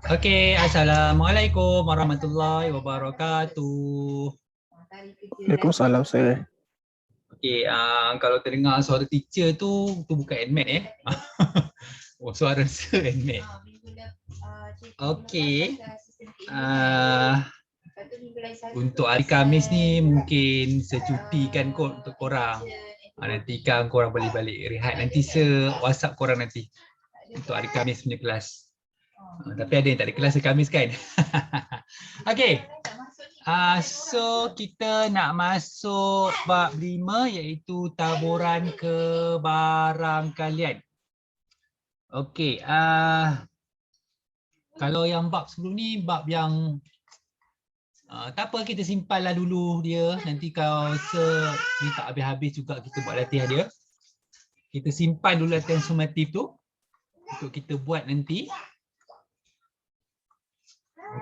Okey, Assalamualaikum warahmatullahi wabarakatuh. Waalaikumsalam saya. Okey, kalau terdengar suara teacher tu bukan admin Oh, suara admin. Okey. Untuk hari Khamis ni mungkin secuti kan kot untuk korang. Nanti kan korang boleh balik rehat nanti WhatsApp korang nanti untuk hari Khamis punya kelas. Tapi ada yang tak ada kelas hari Khamis kan? Okey. So kita nak masuk bab 5 iaitu taburan kebarangkalian. Okey, kalau yang bab sebelum ni bab yang tak apa, kita simpanlah dulu dia. Nanti kalau ni tak habis-habis juga kita buat latihan dia. Kita simpan dulu latihan sumatif tu untuk kita buat nanti.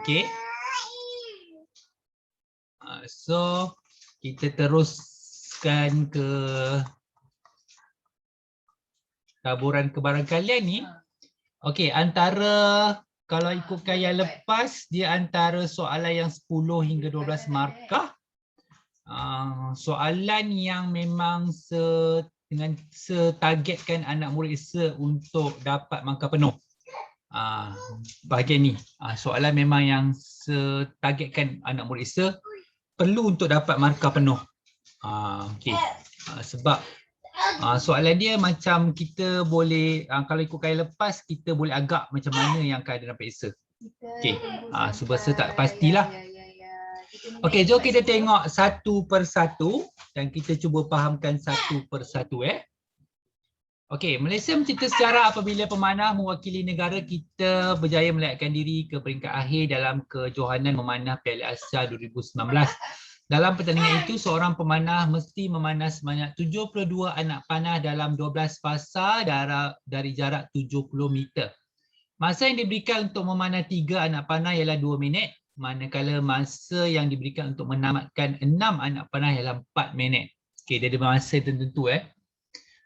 Okey. So kita teruskan ke taburan kebarangkalian ni. Okey, antara kalau ikutkan yang lepas, dia antara soalan yang 10 hingga 12 markah. Soalan yang memang setargetkan anak murid untuk dapat markah penuh. Bahagian ni, soalan memang yang setargetkan anak murid perlu untuk dapat markah penuh. Okey. Sebab soalan dia macam kita boleh, kalau ikut kali lepas, kita boleh agak macam mana yang akan ada dalam peksa. Okey, sebab saya tak pastilah. Okey, jom kita tengok satu persatu dan kita cuba fahamkan satu persatu. Okey, Malaysia mencerita sejarah apabila pemanah mewakili negara kita berjaya melayakkan diri ke peringkat akhir dalam kejohanan memanah Piala Asia 2019. Dalam pertandingan itu, seorang pemanah mesti memanah sebanyak 72 anak panah dalam 12 fasa dari jarak 70 meter. Masa yang diberikan untuk memanah 3 anak panah ialah 2 minit, manakala masa yang diberikan untuk menamatkan 6 anak panah ialah 4 minit. Okey, dia ada masa tertentu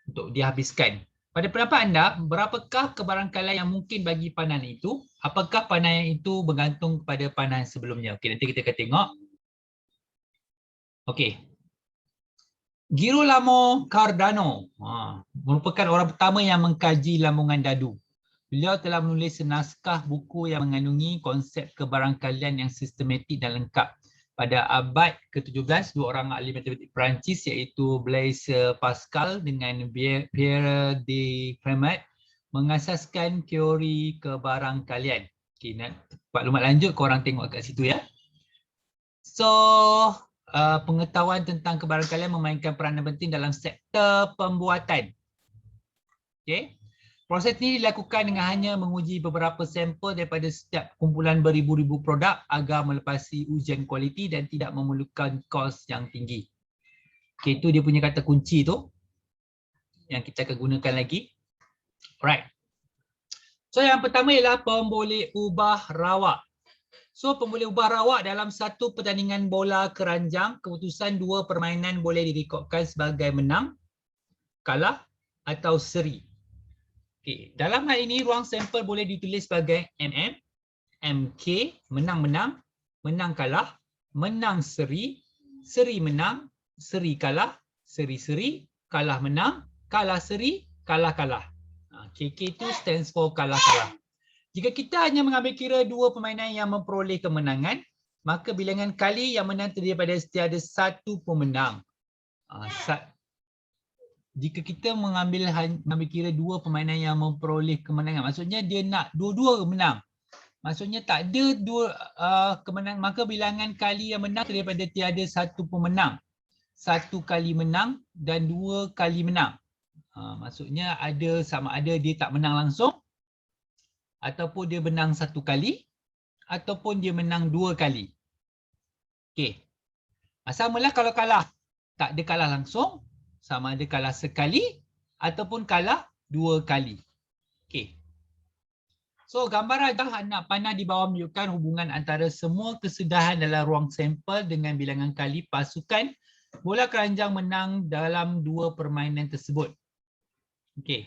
untuk dihabiskan. Pada pendapat anda, berapakah kebarangkalian yang mungkin bagi panah itu? Apakah panah yang itu bergantung kepada panah sebelumnya? Okey, nanti kita akan tengok. Okey. Girolamo Cardano merupakan orang pertama yang mengkaji lambungan dadu. Beliau telah menulis senaskah buku yang mengandungi konsep kebarangkalian yang sistematik dan lengkap. Pada abad ke-17, dua orang ahli matematik Perancis iaitu Blaise Pascal dengan Pierre de Fermat mengasaskan teori kebarangkalian. Okay, nak maklumat lanjut korang tengok kat situ ya. So, pengetahuan tentang kebarangkalian memainkan peranan penting dalam sektor pembuatan. Okay. Proses ini dilakukan dengan hanya menguji beberapa sampel daripada setiap kumpulan beribu-ribu produk agar melepasi ujian kualiti dan tidak memerlukan kos yang tinggi. Okay, itu dia punya kata kunci tu yang kita akan gunakan lagi. Alright. So yang pertama ialah pemboleh ubah rawak. So pemboleh ubah rawak dalam satu pertandingan bola keranjang, keputusan dua permainan boleh direkodkan sebagai menang, kalah atau seri. Okay. Dalam hal ini, ruang sampel boleh ditulis sebagai MM, MK, menang-menang, menang kalah, menang seri, seri menang, seri kalah, seri-seri, kalah menang, kalah seri, kalah-kalah. KK itu stands for kalah-kalah. Jika kita hanya mengambil kira dua permainan yang memperoleh kemenangan, maka bilangan kali yang menang terdiri daripada setiada satu pemenang. Jika kita mengambil kira dua permainan yang memperoleh kemenangan, maksudnya dia nak dua-dua menang. Maksudnya tak ada dua kemenangan, maka bilangan kali yang menang daripada tiada satu pemenang. Satu kali menang dan dua kali menang. Maksudnya ada sama ada dia tak menang langsung, ataupun dia menang satu kali, ataupun dia menang dua kali. Okey. Samalah kalau kalah. Tak ada kalah langsung, sama ada kalah sekali ataupun kalah dua kali. Okey. So gambar rajah anak panah di bawah menunjukkan hubungan antara semua kesudahan dalam ruang sampel dengan bilangan kali pasukan bola keranjang menang dalam dua permainan tersebut. Okey.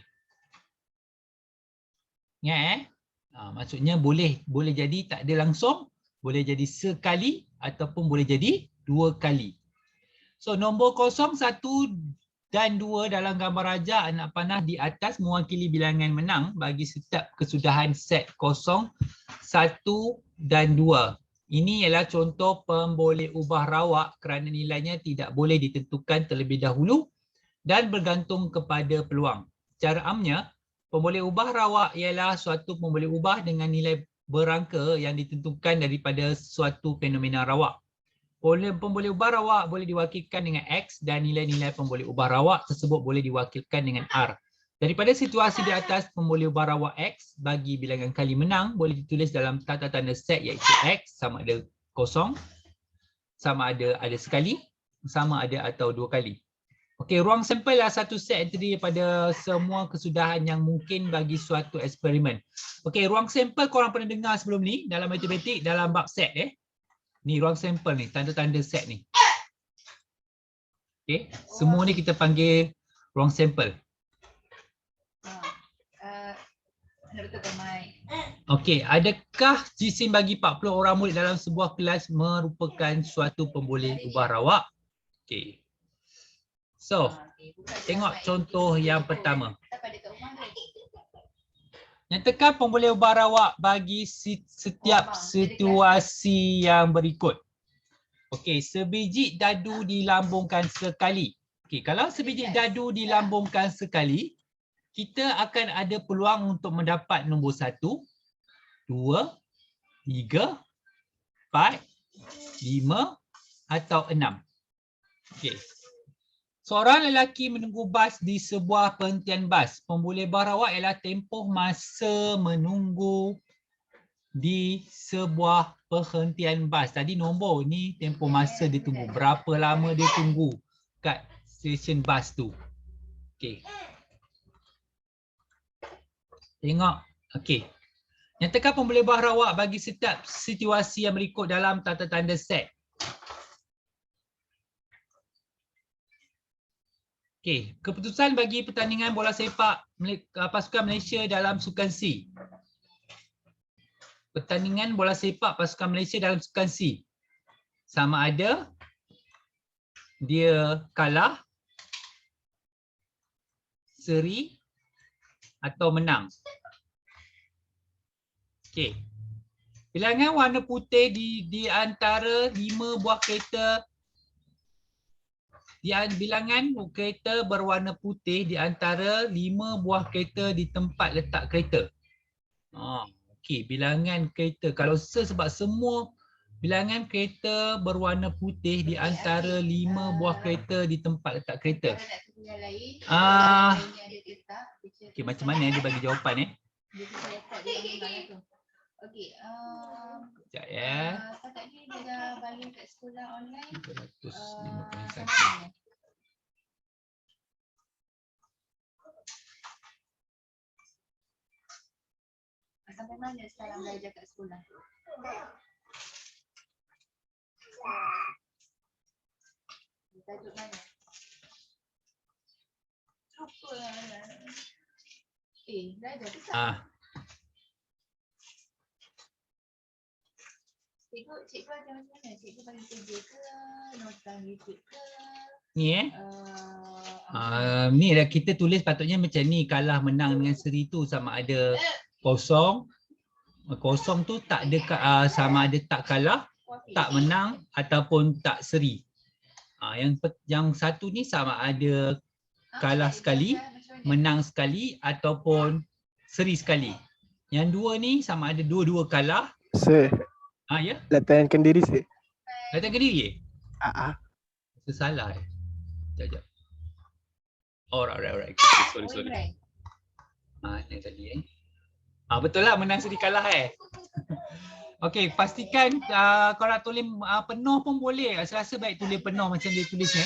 Ingat Maksudnya boleh jadi tak ada langsung, boleh jadi sekali ataupun boleh jadi 2 kali. So nombor 0, 1 dan 2 dalam gambar rajah anak panah di atas mewakili bilangan menang bagi setiap kesudahan set 0, 1 dan 2. Ini ialah contoh pemboleh ubah rawak kerana nilainya tidak boleh ditentukan terlebih dahulu dan bergantung kepada peluang. Secara amnya, pemboleh ubah rawak ialah suatu pemboleh ubah dengan nilai berangka yang ditentukan daripada suatu fenomena rawak. Pemboleh ubah rawak boleh diwakilkan dengan X dan nilai-nilai pemboleh ubah rawak tersebut boleh diwakilkan dengan R. Daripada situasi di atas, pemboleh ubah rawak X bagi bilangan kali menang boleh ditulis dalam tata tanda set iaitu X sama ada 0, sama ada sekali, sama ada atau 2 kali. Okey, ruang sampel adalah satu set yang terdiri daripada semua kesudahan yang mungkin bagi suatu eksperimen. Okey, ruang sampel korang pernah dengar sebelum ni dalam matematik dalam bab set Ni ruang sampel ni, tanda-tanda set ni. Okey, semua ni kita panggil ruang sampel. Okey, adakah jisim bagi 40 orang murid dalam sebuah kelas merupakan suatu pemboleh ubah rawak? Okey. So, tengok contoh yang pertama. Nyatakan pemboleh ubah rawak bagi setiap situasi yang berikut. Okey, sebiji dadu dilambungkan sekali. Okey, kalau sebiji dadu dilambungkan sekali, kita akan ada peluang untuk mendapat nombor 1, 2, 3, 4, 5 atau 6. Okey. Seorang lelaki menunggu bas di sebuah penghentian bas. Pemboleh ubah rawak ialah tempoh masa menunggu di sebuah perhentian bas. Tadi nombor ni tempoh masa dia tunggu. Berapa lama dia tunggu kat stesen bas tu. Okey. Tengok. Okey. Nyatakan pemboleh ubah rawak bagi setiap situasi yang berikut dalam tata tanda set. Okey, keputusan bagi pertandingan bola sepak pasukan Malaysia dalam Sukan C. Pertandingan bola sepak pasukan Malaysia dalam Sukan C. Sama ada dia kalah, seri atau menang. Okey. Bilangan warna putih di antara 5 buah kereta bilangan kereta berwarna putih di antara 5 buah kereta di tempat letak kereta. Okey, bilangan kereta. Kalau sebab semua bilangan kereta berwarna putih di antara 5 buah kereta di tempat letak kereta. Okey, macam mana dia bagi jawapan Okey, sekejap ya. kakak ni dia dah bagi kat sekolah online. 251. Sampai mana sekarang belajar kat sekolah? Tajuk mana? Apa? Belajar ke tak? Cikgu ajar macam mana? Cikgu bagi kerja ke? Nota YouTube ke? Ni ni dah kita tulis patutnya macam ni, kalah menang dengan seri tu sama ada kosong tu tak ada sama ada tak kalah, tak menang ataupun tak seri. Yang satu ni sama ada kalah sekali, menang sekali ataupun seri sekali. Yang dua ni sama ada dua-dua kalah. Sir, Ya. latihankan diri sir. Latihankan diri Salah. Salah Sekejap. Alright. Sorry. Yang tadi betul lah, menang seri kalah Okey, pastikan kalau nak tulis penuh pun boleh. Saya rasa baik tulis penuh macam dia tulis ni.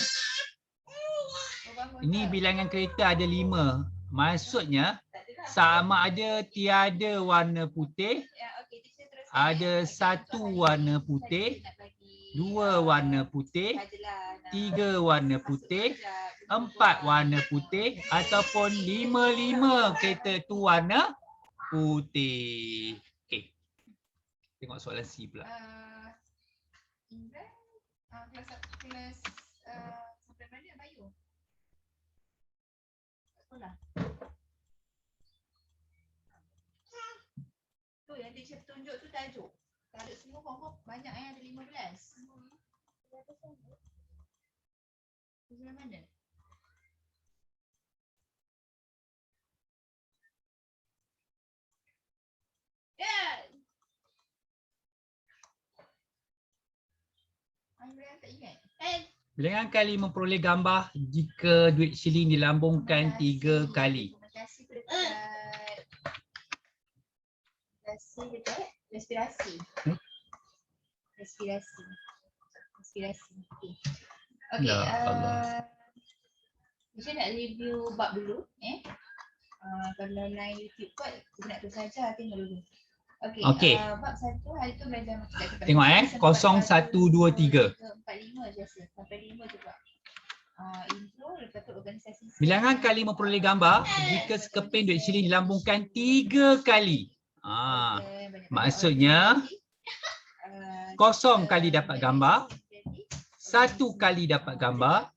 Ini bilangan kereta ada 5. Maksudnya sama ada tiada warna putih, ada 1 warna putih, 2 warna putih, 3 warna putih, 4 warna putih ataupun 5 kereta tu warna putih. Okey. Tengok soalan C pula. Imran, kelas sampai mana Bayu? Sekolah. Tu yang teacher tunjuk tu tajuk. Tajuk semua kelompok banyak yang ada 15. Sebelah mana? Imran tak ingat. Bilangan kali memperoleh gambar jika duit shilling dilambungkan 3 kali. Terima kasih dekat. Respirasi. Okey. Okey. Ya Allah. Saya nak review bab dulu. Kalau line YouTube kot, kita nak terus saja tengok dulu. Okey. Bab 1 hari tu belajar matematika. Tengok 0123. 45 je rasa. Sampai 5 je buat. Intro, lepas tu organisasi. Bilangan kali memperoleh gambar jika sekeping duit shilling dilambungkan 3 kali. Maksudnya 0 kali dapat gambar, 1 kali dapat gambar,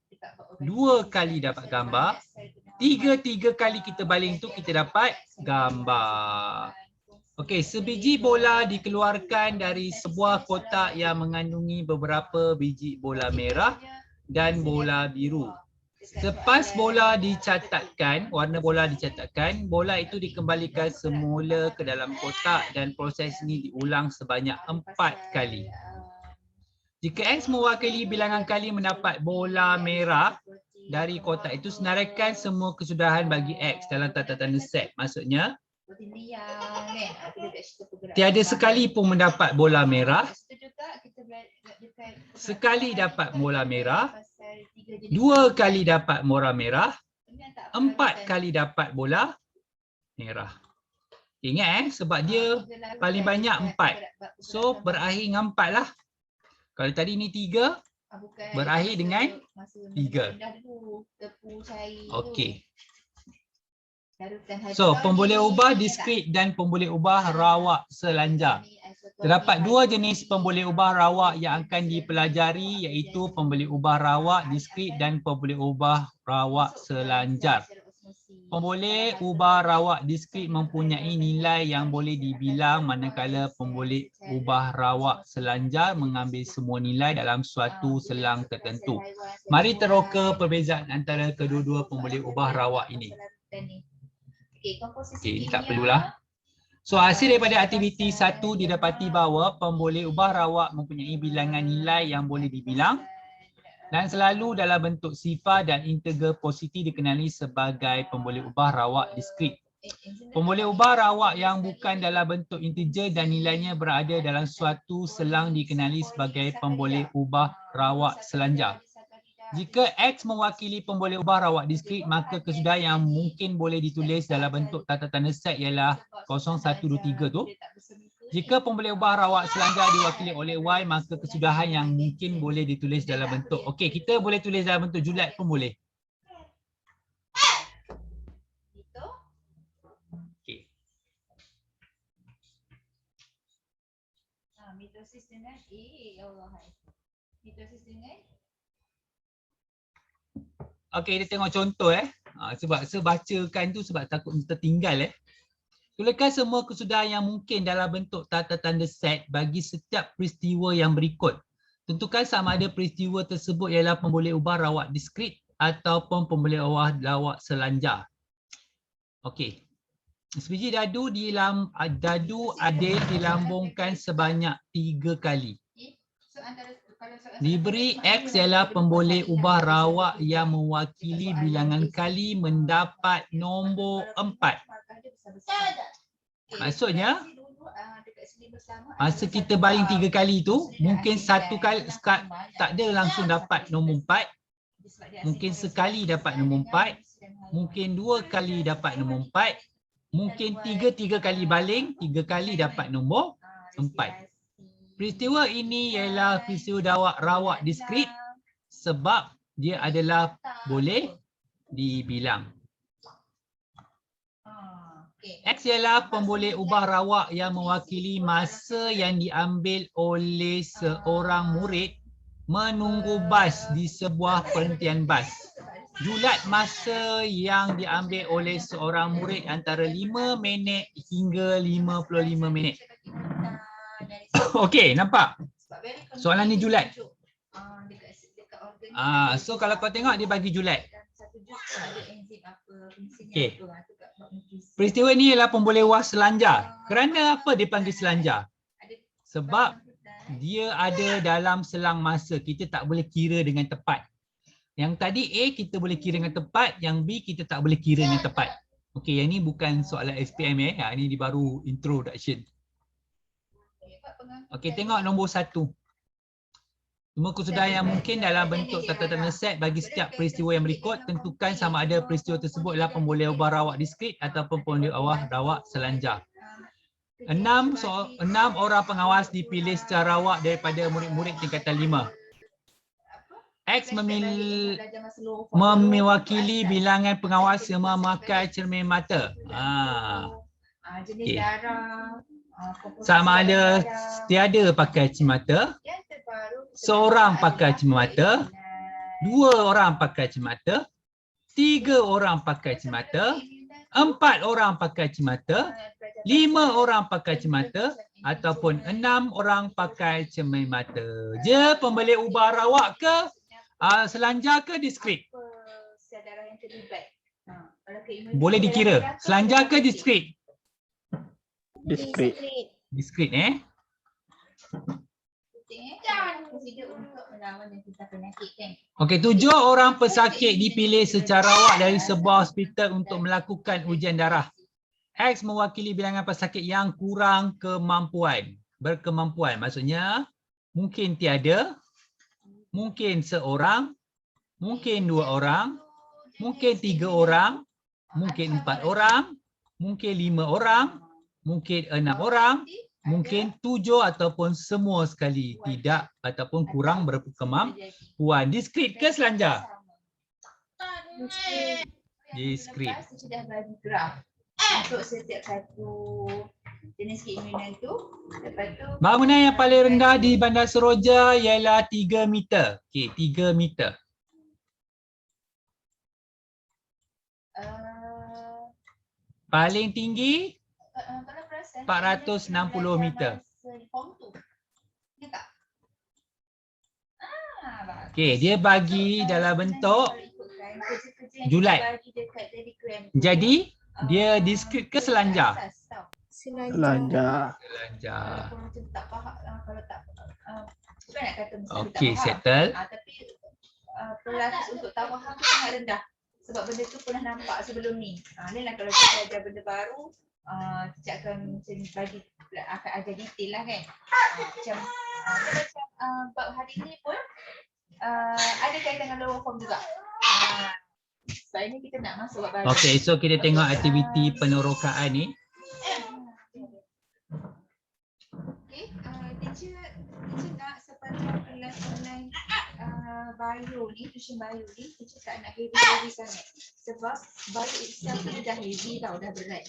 2 kali dapat gambar, 3 kali kita baling tu kita dapat gambar. Okey, sebiji bola dikeluarkan dari sebuah kotak yang mengandungi beberapa biji bola merah dan bola biru. Selepas bola dicatatkan, warna bola dicatatkan, bola itu dikembalikan semula ke dalam kotak dan proses ini diulang sebanyak 4 kali. Jika X mewakili bilangan kali mendapat bola merah dari kotak itu, senaraikan semua kesudahan bagi X dalam tata tanda set. Maksudnya, tiada sekali pun mendapat bola merah, sekali dapat bola merah, 2 kali dapat bola merah, 4 kali dapat bola merah. Ingat sebab dia paling banyak 4. So berakhir dengan 4 lah. Kalau tadi ni 3, berakhir dengan 3. Okey. So, pemboleh ubah diskrit dan pemboleh ubah rawak selanjar. Terdapat 2 jenis pemboleh ubah rawak yang akan dipelajari, iaitu pemboleh ubah rawak diskrit dan pemboleh ubah rawak selanjar. Pemboleh ubah rawak diskrit mempunyai nilai yang boleh dibilang, manakala pemboleh ubah rawak selanjar mengambil semua nilai dalam suatu selang tertentu. Mari teroka perbezaan antara kedua-dua pemboleh ubah rawak ini. Okey, tak perlulah. So, hasil daripada aktiviti 1 didapati bahawa pemboleh ubah rawak mempunyai bilangan nilai yang boleh dibilang dan selalu dalam bentuk sifar dan integer positif dikenali sebagai pemboleh ubah rawak diskrit. Pemboleh ubah rawak yang bukan dalam bentuk integer dan nilainya berada dalam suatu selang dikenali sebagai pemboleh ubah rawak selanjar. Jika X mewakili pemboleh ubah rawak diskrit, maka kesudahan yang mungkin boleh ditulis dalam bentuk tata tanda set ialah 0123 tu. Jika pemboleh ubah rawak selanjar diwakili oleh Y, maka kesudahan yang mungkin boleh ditulis dalam bentuk. Okey, kita boleh tulis dalam bentuk julat pun boleh. Okey. Mitosis dengan Allah. Mitosis dengan Okey, kita tengok contoh sebab saya bacakan tu sebab takut tertinggal Tuliskan semua kesudahan yang mungkin dalam bentuk tata tanda set bagi setiap peristiwa yang berikut. Tentukan sama ada peristiwa tersebut ialah pemboleh ubah rawak diskrit ataupun pemboleh ubah rawak selanjar. Okey. Sebiji dadu adil dilambungkan sebanyak 3 kali. Diberi X ialah pemboleh ubah rawak yang mewakili bilangan kali mendapat nombor 4. Maksudnya, masa kita baling 3 kali tu, mungkin 1 kali tak ada langsung dapat nombor 4. Mungkin sekali dapat nombor 4. Mungkin 2 kali dapat nombor 4. Mungkin 3 kali baling, 3 kali dapat nombor 4. Peristiwa ini ialah peristiwa rawak diskrit sebab dia adalah boleh dibilang. X ialah pemboleh ubah rawak yang mewakili masa yang diambil oleh seorang murid menunggu bas di sebuah perhentian bas. Julat masa yang diambil oleh seorang murid antara 5 minit hingga 55 minit. Okey, nampak? Soalan ni julat. So kalau kau tengok dia bagi julat. Okey. Peristiwa ni ialah pemboleh was selanjar. Kerana apa dia panggil selanjar? Sebab dia ada dalam selang masa. Kita tak boleh kira dengan tepat. Yang tadi A kita boleh kira dengan tepat, yang B kita tak boleh kira dengan tepat. Okey, yang ni bukan soalan SPM Ini di baru introduction. Okey, tengok nombor 1. Semua kesudahan yang mungkin dalam bentuk tata-tata set bagi setiap peristiwa yang berikut, tentukan sama ada peristiwa tersebut adalah pemboleh ubah rawak diskrit ataupun pemboleh ubah rawak selanjar. 6 orang pengawas dipilih secara rawak daripada murid-murid tingkatan 5. X mewakili bilangan pengawas yang memakai cermin mata. Okay. Sama ada tiada pakai cermin mata, seorang pakai cermin mata, 2 orang pakai cermin mata, 3 orang pakai cermin mata, 4 orang pakai cermin mata, 5 orang pakai cermin mata ataupun 6 orang pakai cermin mata. Je pemboleh ubah rawak ke selanjar ke diskrit? Boleh dikira. Selanjar ke diskrit? Diskrit. Diskrit Okey, 7 orang pesakit dipilih secara rawak dari sebuah hospital untuk melakukan ujian darah. X mewakili bilangan pesakit yang kurang berkemampuan. Maksudnya mungkin tiada, mungkin seorang, mungkin 2 orang, mungkin 3 orang, mungkin 4 orang, mungkin 5 orang, mungkin 6 orang, mungkin 7 ataupun semua sekali tidak ataupun kurang berkemampuan. Diskrit ke selanjar? Diskrit. Sudah bagi graf untuk setiap satu jenis keinginan tu. Lepas tu bangunan yang paling rendah di Bandar Seroja ialah 3 meter. Okey, 3 meter. Paling tinggi 460 meter. Okey, dia bagi dalam bentuk julat. Jadi, dia diskrit ke selanjar? Selanjar. Selanjar. Okey, settle. Tapi pelatih untuk tawahan tu sangat rendah. Sebab benda tu pernah nampak sebelum ni. Ni lah kalau kita ajar benda baru, kita akan bagi, akan ajar detail lah kan. Macam bab hari ni pun ada kaitan dengan lower form juga. Sebab ini kita nak masuk bab baru. Okey, so kita tengok aktiviti penerokaan ni. Okey, teacher nak sepanjang kelas online bio ni, tuition bio ni, teacher tak nak heavy sangat. Sebab bio itself ni dah heavy tau, dah berat.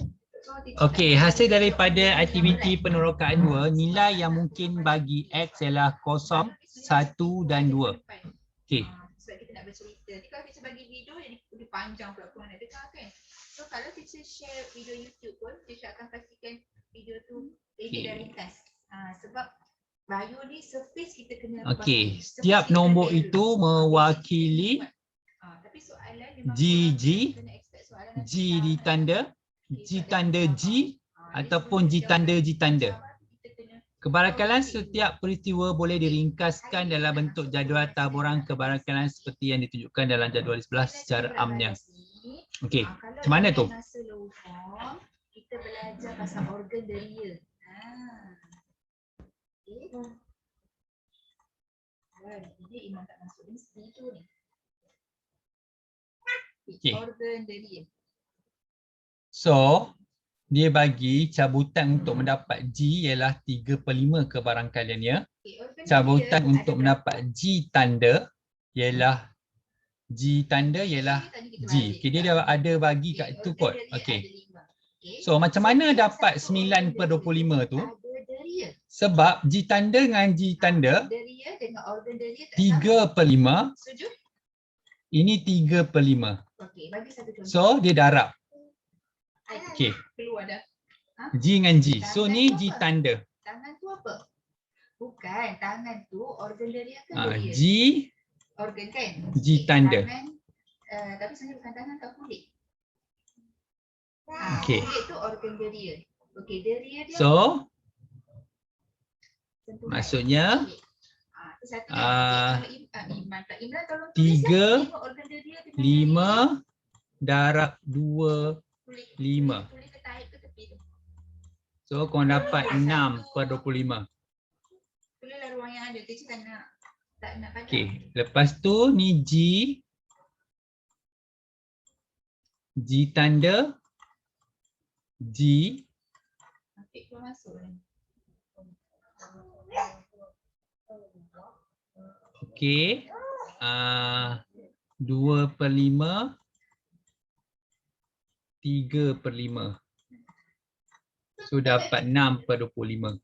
Okey, hasil daripada aktiviti penerokaan 2, nilai yang mungkin bagi X ialah 0, 1 dan 2. Okey. Sebab kita nak bercerita. Jadi kalau teacher bagi video, jadi lebih panjang pula korang nak dengar kan. So kalau teacher share video YouTube pun, teacher akan pastikan video tu edit dan ringkas. Sebab bio ni surface kita kena. Okey, setiap nombor itu mewakili GG, G ditanda, G tanda G ataupun G tanda G tanda. Kebarakalan setiap peristiwa boleh diringkaskan dalam bentuk jadual taburan kebarakalan seperti yang ditunjukkan dalam jadual di sebelah secara amnya. Okey, macam mana tu? Kita belajar pasal organ deria. Jadi Iman tak masuk ni segitu ni. Organ deria. So, dia bagi cabutan untuk mendapat G ialah 3/5 kebarangkaliannya. Cabutan untuk mendapat G tanda ialah G. Okey, dia dah ada bagi kat itu kot. Okey. Okey. So macam mana dapat 9/25 tu? Sebab G tanda dengan G tanda Deria dengan organ deria tak 3/5. setuju? Ini 3/5. Okey, bagi satu contoh. So dia darab. Okey. Keluar dah. G dengan G. So ni G tanda. Tangan tu apa? Bukan, tangan tu organ deria ke Ah, deria? G Organ kan? G tanda. Tangan, tapi sebenarnya bukan tangan atau kulit. Okey. Kulit tu organ deria. Okey, deria dia So sentuhan. maksudnya Tu satu Ah, Iman tak Imran tolong tiga, tulislah 5 organ deria dengan 5 darab 2, kulit. 5. Kulit ke tahi ke tepi tu. So korang dapat 6/25. Tulislah ruang yang ada. Teacher tak nak padam. Okey, lepas tu ni G tanda G. Afiq keluar masuk ni. Okey. 2/5 3/5. So dapat 6/25.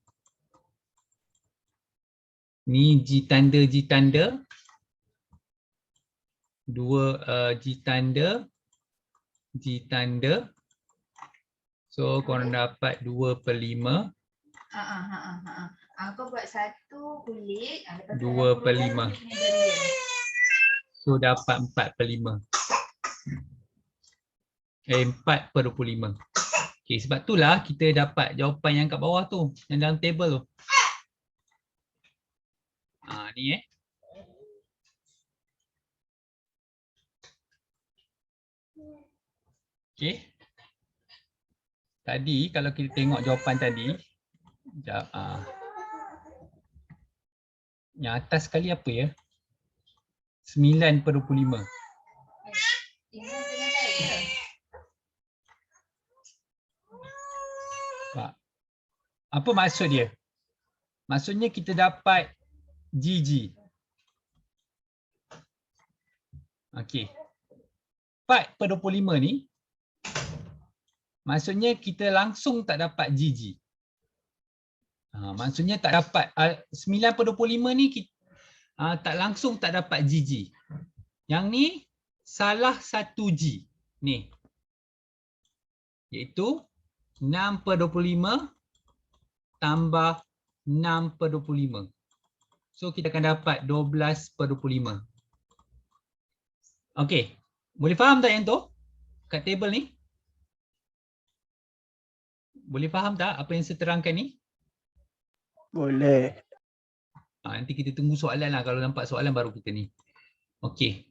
Ni G tanda 2 G tanda. So korang dapat 2/5. Kau buat satu kulit, lepas tu 2/5. dia punya deria. So dapat 4/5. 4/25. Okey, sebab itulah kita dapat jawapan yang kat bawah tu, yang dalam table tu. Ni Okey. Tadi kalau kita tengok jawapan tadi, sekejap, yang atas sekali apa ya? 9/25. Imran tengah tarik ke? Apa maksud dia? Maksudnya kita dapat GG. Okey. 4/25 ni maksudnya kita langsung tak dapat GG. Maksudnya tak dapat 9/25 ni kita, tak langsung tak dapat GG. Yang ni salah satu G ni. Iaitu 6/25 tambah 6/25. So kita akan dapat 12/25. Okey. Boleh faham tak yang tu? Kat table ni? Boleh faham tak apa yang saya terangkan ni? Boleh. Nanti kita tunggu soalan lah. Kalau nampak soalan baru kita ni. Okey.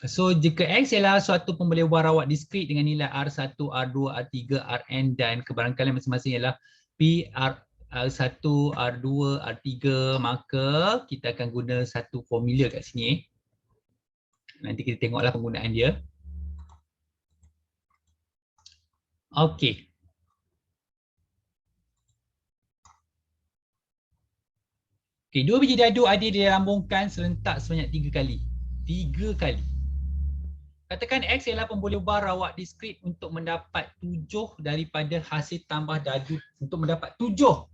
So jika X ialah suatu pembelian rawat diskrit dengan nilai R1, R2, R3, Rn dan kebarangkalian masing-masing ialah P, R1, R2, R3, maka kita akan guna satu formula kat sini. Nanti kita tengoklah penggunaan dia. Okey. Okey, dua biji dadu adil dilambungkan serentak sebanyak 3 kali. 3 kali. Katakan X ialah pemboleh ubah rawat diskrit untuk mendapat 7 daripada hasil tambah dadu, untuk mendapat 7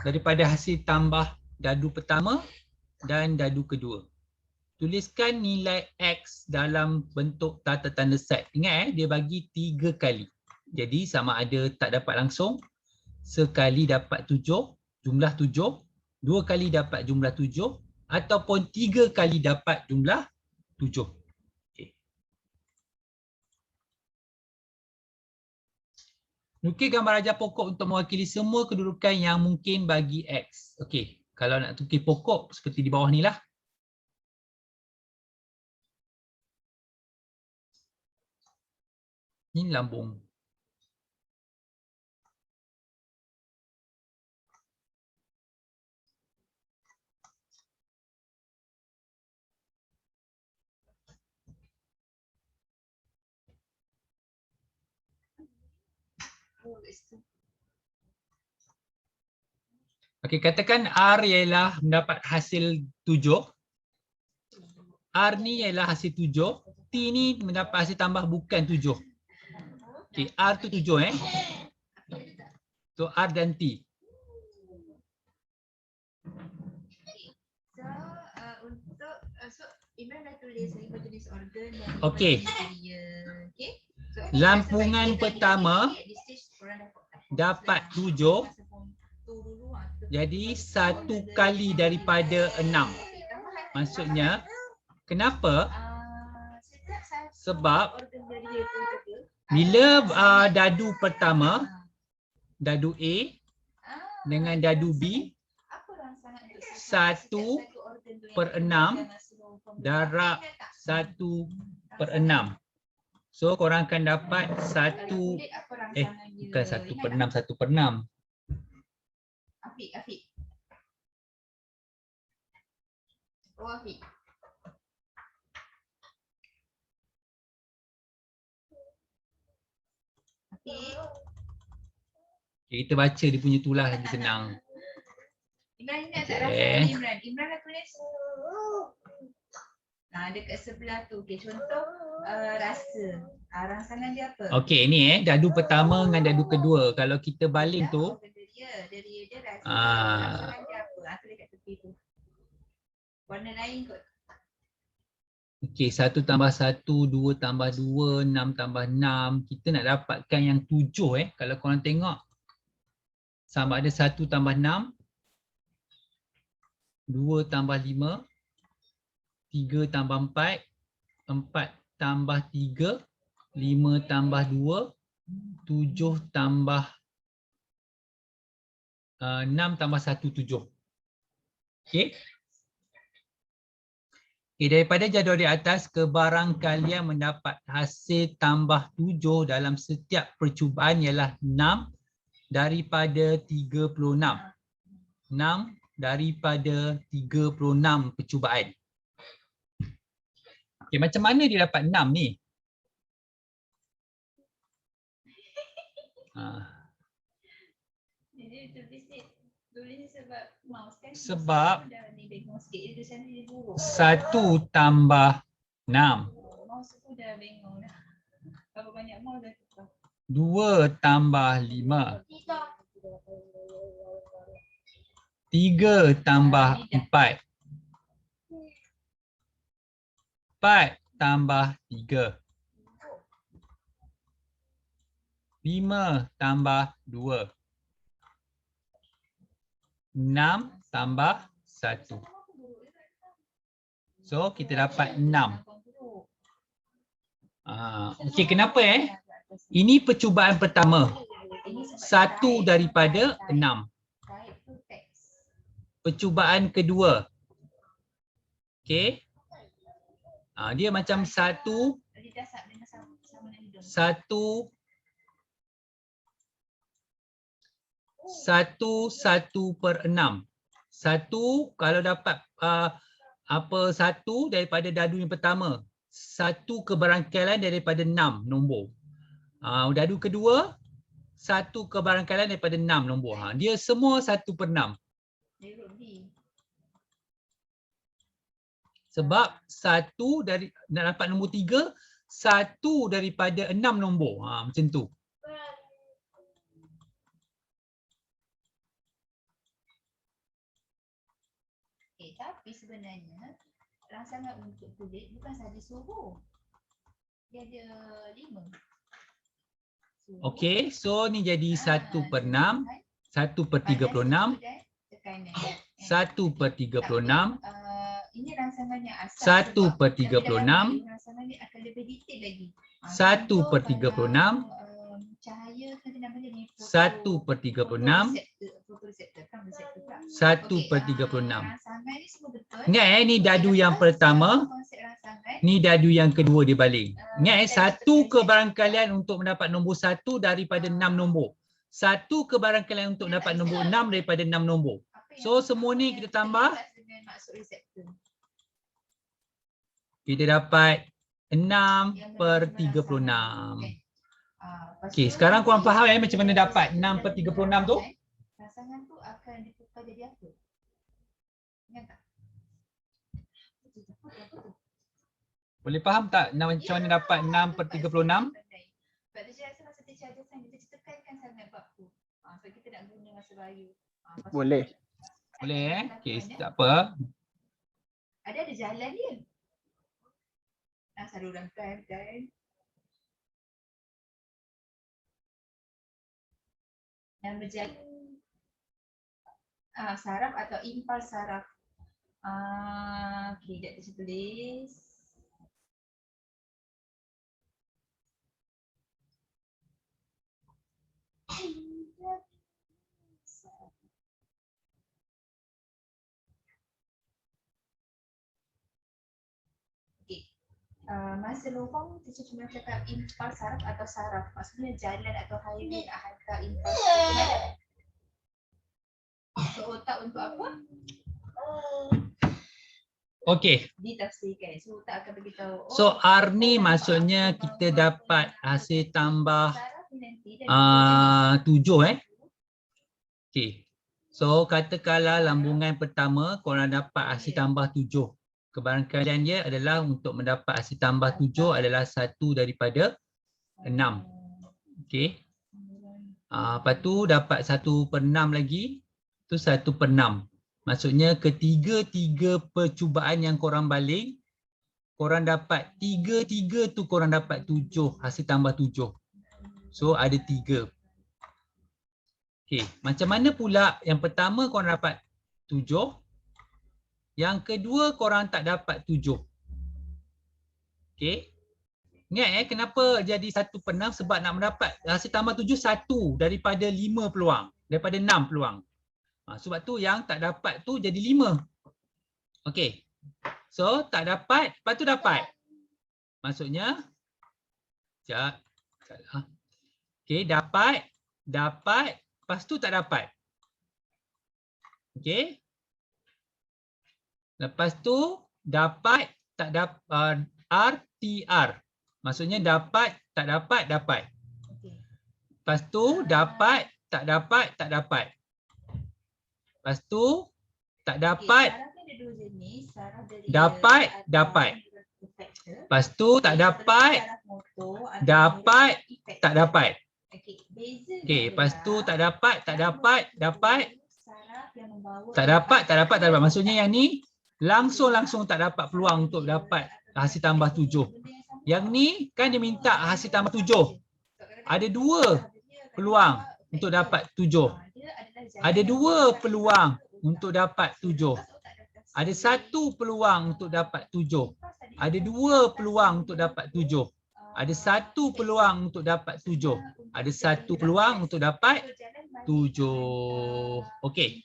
daripada hasil tambah dadu pertama dan dadu kedua. Tuliskan nilai X dalam bentuk tata tanda set. Ingat dia bagi 3 kali. Jadi sama ada tak dapat langsung, sekali dapat 7, jumlah 7, 2 kali dapat jumlah 7 ataupun 3 kali dapat jumlah 7. Okey. Nukil gambar ajar pokok untuk mewakili semua kedudukan yang mungkin bagi X. Okey, kalau nak tukir pokok seperti di bawah ni lah. Ini lambung. Okey, katakan R ialah mendapat hasil 7. R ni ialah hasil 7. T ni mendapat hasil tambah bukan 7. Okey, R tu 7 So R dan T. So untuk so Imran dah tulis 5 jenis organ dan 5 Okey. jenis kriteria. Okey. So Lampungan pertama di stage korang dapat 7, jadi 1 kali daripada 6. Maksudnya kenapa? Sebab bila dadu pertama, dadu A dengan dadu B, 1/6 darab 1/6. So korang akan dapat 1, bukan 1/6, 1/6. Afiq. Oh, Afiq. Okay, kita baca dia punya tulah lagi senang. Imran ingat tak rasa Imran? Imran dah tulis. Dekat sebelah tu. Okay, contoh rasa. Rangsangan dia apa? Okey, ni dadu pertama dengan dadu kedua. Kalau kita baling tu, Dia rasa. Rangsangan dia apa? Tulis kat tepi tu. Warna lain kot. okey, 1 tambah 1, 2 tambah 2, 6 tambah 6. Kita nak dapatkan yang 7 kalau korang tengok. Sama ada 1 tambah 6, 2 tambah 5, 3 tambah 4, 4 tambah 3, 5 tambah 2, 7 tambah 6 tambah 1, 7. Okey. Okay, daripada jadual di atas, kebarangkalian mendapat hasil tambah 7 dalam setiap percubaan ialah 6 daripada 36. 6 daripada 36 percubaan. Okay, macam mana dia dapat 6 ni? Tulis sebab mouse kan. Sebab Ni bengong sikit. Dia sana dia buruk. 1 tambah 6. Mouse aku dah bengong dah. Berapa banyak mouse dah tukar. 2 tambah 5. 3 tambah 4. 4 tambah 3. 5 tambah 2. 6 tambah 1. So kita dapat 6. Okey, kenapa Ini percubaan pertama. 1 daripada 6. Percubaan kedua. Okey. Dia macam 1 1/6. 1 kalau dapat 1 daripada dadu yang pertama. 1 kebarangkaian daripada 6 nombor. Dadu kedua 1 kebarangkaian daripada 6 nombor. Dia semua 1/6. Sebab 1 dari nak dapat nombor 3, 1 daripada 6 nombor. Macam tu. Tapi sebenarnya rangsangan untuk kulit bukan sahaja suhu. Dia ada 5. Okey, so ni jadi 1/6, 1/36, 1/36, ini rangsangan yang asal. 1/36, Rangsangan ni akan lebih detail lagi. 1/36, Cahaya kan dia namanya ni 1/36, 1/36. Rangsangan ni semua betul. Ingat ni dadu yang pertama, ni dadu yang kedua dia baling. Ingat 1 kebarangkalian untuk mendapat nombor 1 daripada 6 nombor. 1 kebarangkalian untuk mendapat nombor 6 daripada 6 nombor. So semua ni kita tambah. Kita dapat 6/36. Okey, sekarang korang faham macam mana dapat 6/36 tu? Rangsangan tu akan ditukar jadi apa? Ingat tak? Boleh faham tak macam mana dapat 6/36? Sebab dia rasa masa charger sign kita tekankan sangat bab tu. So kita nak guna masa bayu. Boleh. Boleh Okey, tak apa. Ada jalan dia. Salurkan kan. Yang berjalan saraf atau impuls saraf. Okey, jap saya tulis. Okey. Masa lubang teacher cuma cakap impuls saraf atau saraf. Maksudnya jalan atau highway nak hantar impuls ke otak untuk apa? Okey. Ditafsirkan. So otak akan beritahu. So R ni maksudnya kita dapat hasil tambah 7 Okey. So katakanlah lambungan pertama korang dapat hasil tambah 7. Kebarangkalian dia adalah untuk mendapat hasil tambah 7 adalah 1 daripada 6. Okey. Lepas tu dapat 1/6 lagi. Tu 1/6. Maksudnya ketiga-tiga percubaan yang korang baling, korang dapat 3 tu korang dapat 7, hasil tambah 7. So ada 3. Okey, macam mana pula yang pertama korang dapat 7, yang kedua korang tak dapat 7. Okey. Ingat kenapa jadi 1/6 sebab nak mendapat hasil tambah 7 1 daripada 5 peluang, daripada 6 peluang. Sebab tu yang tak dapat tu jadi 5. Okey. So tak dapat, lepas tu dapat. Maksudnya sekejap. Okey, dapat, lepas tu tak dapat. Okey. Lepas tu dapat, tak dapat, RTR. Maksudnya dapat, tak dapat, dapat. Lepas tu dapat, tak dapat, tak dapat. Lepas tu tak dapat, dapat, dapat. Lepas tu tak dapat, dapat, tak dapat. Okey, lepas tu tak dapat, tak dapat, dapat. Tak dapat, tak dapat, tak dapat. Maksudnya yang ni langsung tak dapat peluang untuk dapat hasil tambah 7. Yang ni kan dia minta hasil tambah 7. Ada 2 peluang untuk dapat 7. Ada 2 peluang untuk dapat 7. Ada 1 peluang untuk dapat 7. Ada 2 peluang untuk dapat 7. Ada 1 peluang untuk dapat 7. Ada 1 peluang untuk dapat 7. Okey.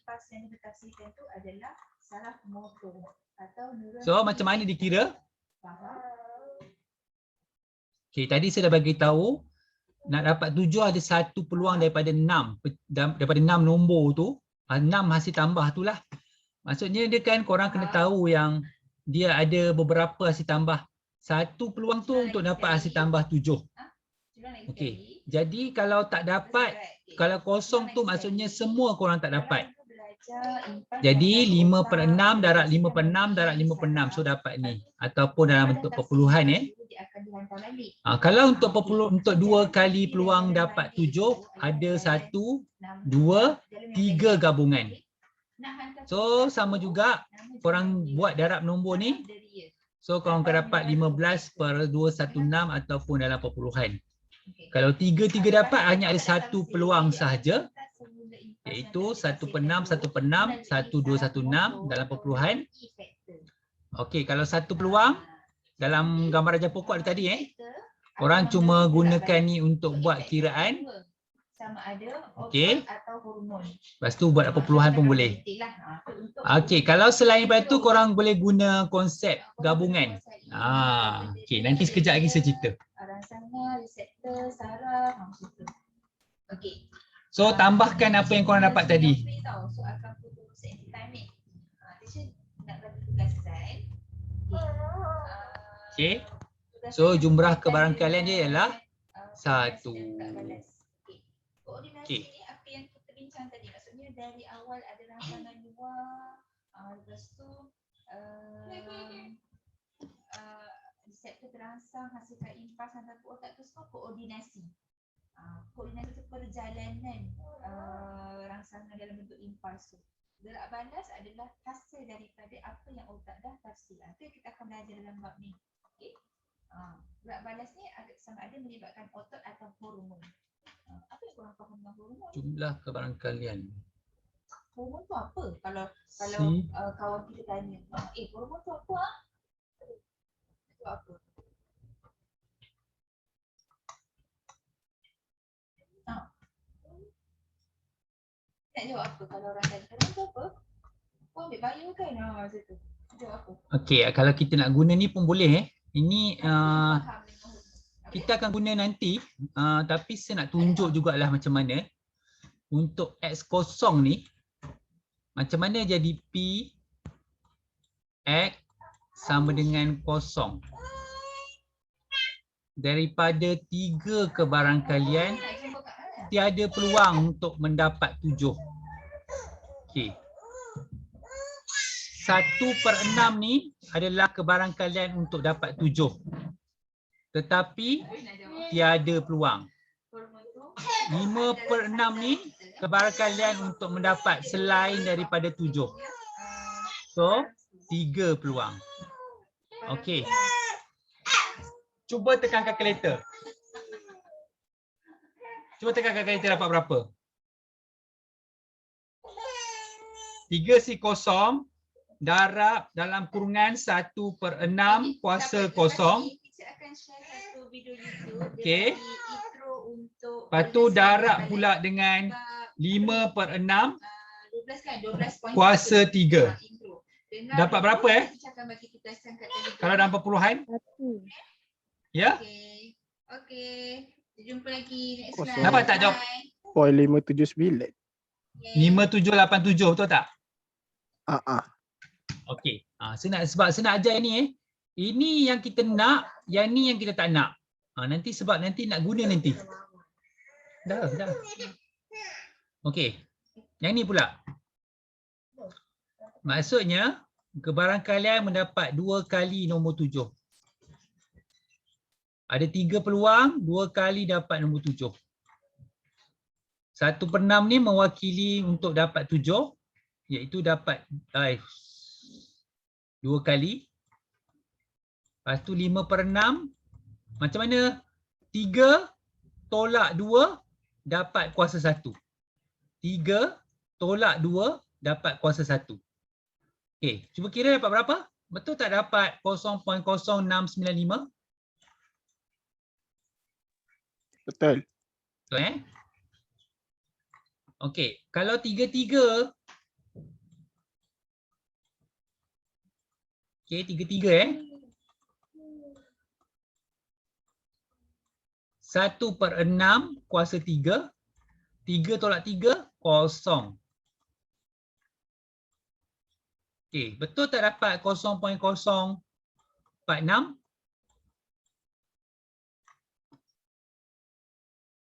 So macam mana dikira? Okey, tadi saya dah bagi tahu nak dapat 7 ada 1 peluang daripada 6. Daripada 6 nombor tu, 6 hasil tambah tu lah. Maksudnya dia kan korang kena tahu yang dia ada beberapa hasil tambah. 1 peluang tu untuk dapat hasil tambah 7. Okey. Jadi kalau tak dapat, kalau kosong tu maksudnya semua korang tak dapat. Jadi 5/6 darab 5/6 darab 5/6. So dapat ni. Ataupun dalam bentuk perpuluhan kalau untuk 2 kali peluang dapat 7, ada 1, 2, 3 gabungan. So sama juga korang buat darab nombor ni. So korang akan dapat 15/216 ataupun dalam perpuluhan. Kalau 3 dapat hanya ada 1 peluang sahaja, iaitu 1/6, 1/6, 1216 dalam perpuluhan. Okey, kalau 1 peluang dalam gambar rajah pokok ada tadi korang cuma gunakan ni untuk buat kiraan. Okey. Lepas tu buat perpuluhan pun boleh. Okey, kalau selain daripada tu korang boleh guna konsep gabungan. Okey, nanti sekejap lagi saya cerita. So tambahkan apa yang korang dapat tadi. Okey. So jumlah kebarangkalian dia ialah 1. Okey. Apa yang kita bincang tadi, maksudnya dari awal ada rangsangan luar, lepas tu reseptor terangsang hasilkan impuls hantar ke otak tu semua koordinasi. Koordinasi perjalanan rangsangan dalam bentuk impuls tu. Gerak balas adalah hasil daripada apa yang otak dah tafsir. Itu yang kita akan belajar dalam bab ni. Okey. Gerak balas ni sama ada melibatkan otot atau hormon. Apa yang korang faham tentang hormon? Jumlah kebarangkalian. Hormon tu apa? Kalau Si. kawan kita tanya, hormon tu apa? Itu apa? Nak jawab apa kalau orang tanya, hormon tu apa? Kau ambil bio kan? Macam tu. Jawab apa? Okey, kalau kita nak guna ni pun boleh. Ini Faham dengan hormon. kita akan guna nanti, tapi saya nak tunjuk jugalah macam mana untuk X kosong ni, macam mana jadi P X sama dengan kosong. Daripada 3 kebarangkalian, tiada peluang untuk mendapat 7. Okey. 1/6 ni adalah kebarangkalian untuk dapat 7. Tetapi tiada peluang. 5/6 ni kebarangkalian untuk mendapat selain daripada 7. So, 3 peluang. Okey. Cuba tekan kalkulator. Cuba tekan kalkulator dapat berapa? 3 si kosong darab dalam kurungan 1/6 kuasa kosong. Kita akan share satu video YouTube. Okey. Intro untuk Lepas tu darab pula dengan 5/6 12 kan? 12.1 kuasa 3. intro. Dapat berapa Kita akan bagi kitasan kat Telegram. Kalau dalam perpuluhan? Ya? Okey. Kita jumpa lagi next Kosong. slide. Dapat tak jawab? Poin 579. 5787 betul tak? Okey. Sebab saya nak ajar ni ini yang kita nak, yang ni yang kita tak nak. Nanti sebab nanti nak guna nanti. Dah. Okey. Yang ni pula. Maksudnya kebarangkalian mendapat 2 kali nombor 7. Ada 3 peluang, 2 kali dapat nombor 7. 1/6 ni mewakili untuk dapat 7, iaitu dapat 2 kali. Lepas tu 5/6, macam mana? 3 tolak 2 dapat kuasa 1. 3 tolak 2 dapat kuasa 1. Okey, cuba kira dapat berapa? Betul tak dapat 0.0695? Betul. Betul Okey, kalau 3/3 3/3 1/6 kuasa 3. 3 tolak 3, kosong. Okey, betul tak dapat 0.046?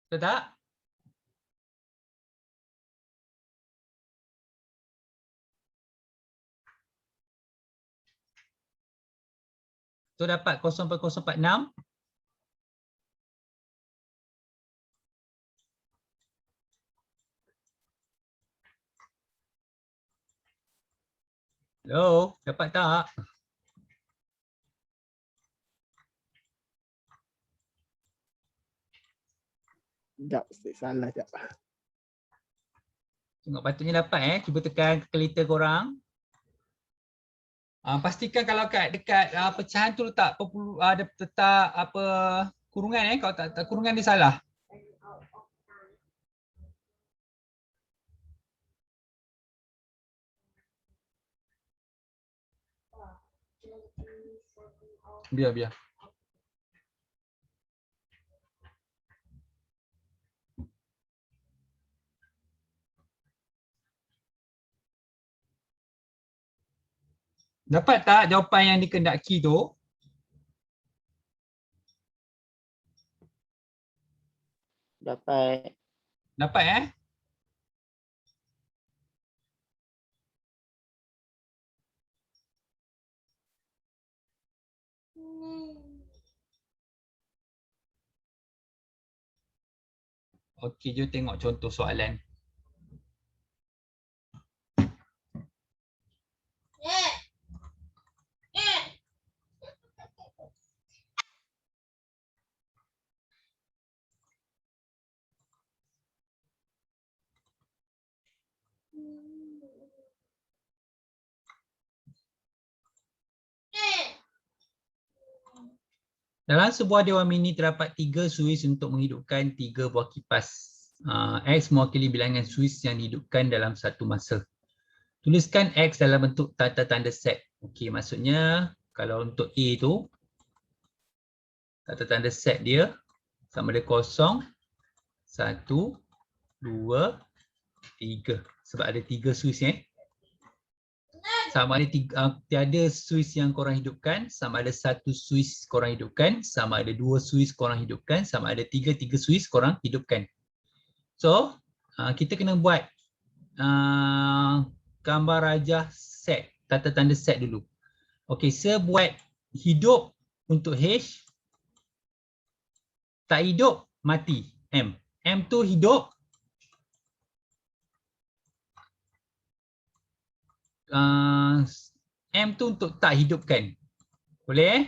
Betul tak? Betul dapat 0.046? Hello, dapat tak? Sekejap, salah sekejap. Tengok patutnya dapat Cuba tekan kalkulator korang. Pastikan kalau dekat pecahan tu letak ada letak apa kurungan kalau tak kurungan dia salah. Biar. Dapat tak jawapan yang dikehendaki tu? Dapat. Dapat Okey, jom tengok contoh soalan. Dalam sebuah dewan mini terdapat 3 suis untuk menghidupkan 3 buah kipas. X mewakili bilangan suis yang dihidupkan dalam satu masa. Tuliskan X dalam bentuk tanda tanda set. Okey, maksudnya kalau untuk A tu, tanda tanda set dia sama ada 0, 1, 2, 3. Sebab ada 3 suis sama ada tiada suis yang korang hidupkan, sama ada 1 suis korang hidupkan, sama ada 2 suis korang hidupkan, sama ada 3 suis korang hidupkan. So, kita kena buat gambar rajah set, tanda-tanda set dulu. Okey, saya buat hidup untuk H, tak hidup mati M. M tu hidup, M tu untuk tak hidupkan. Boleh?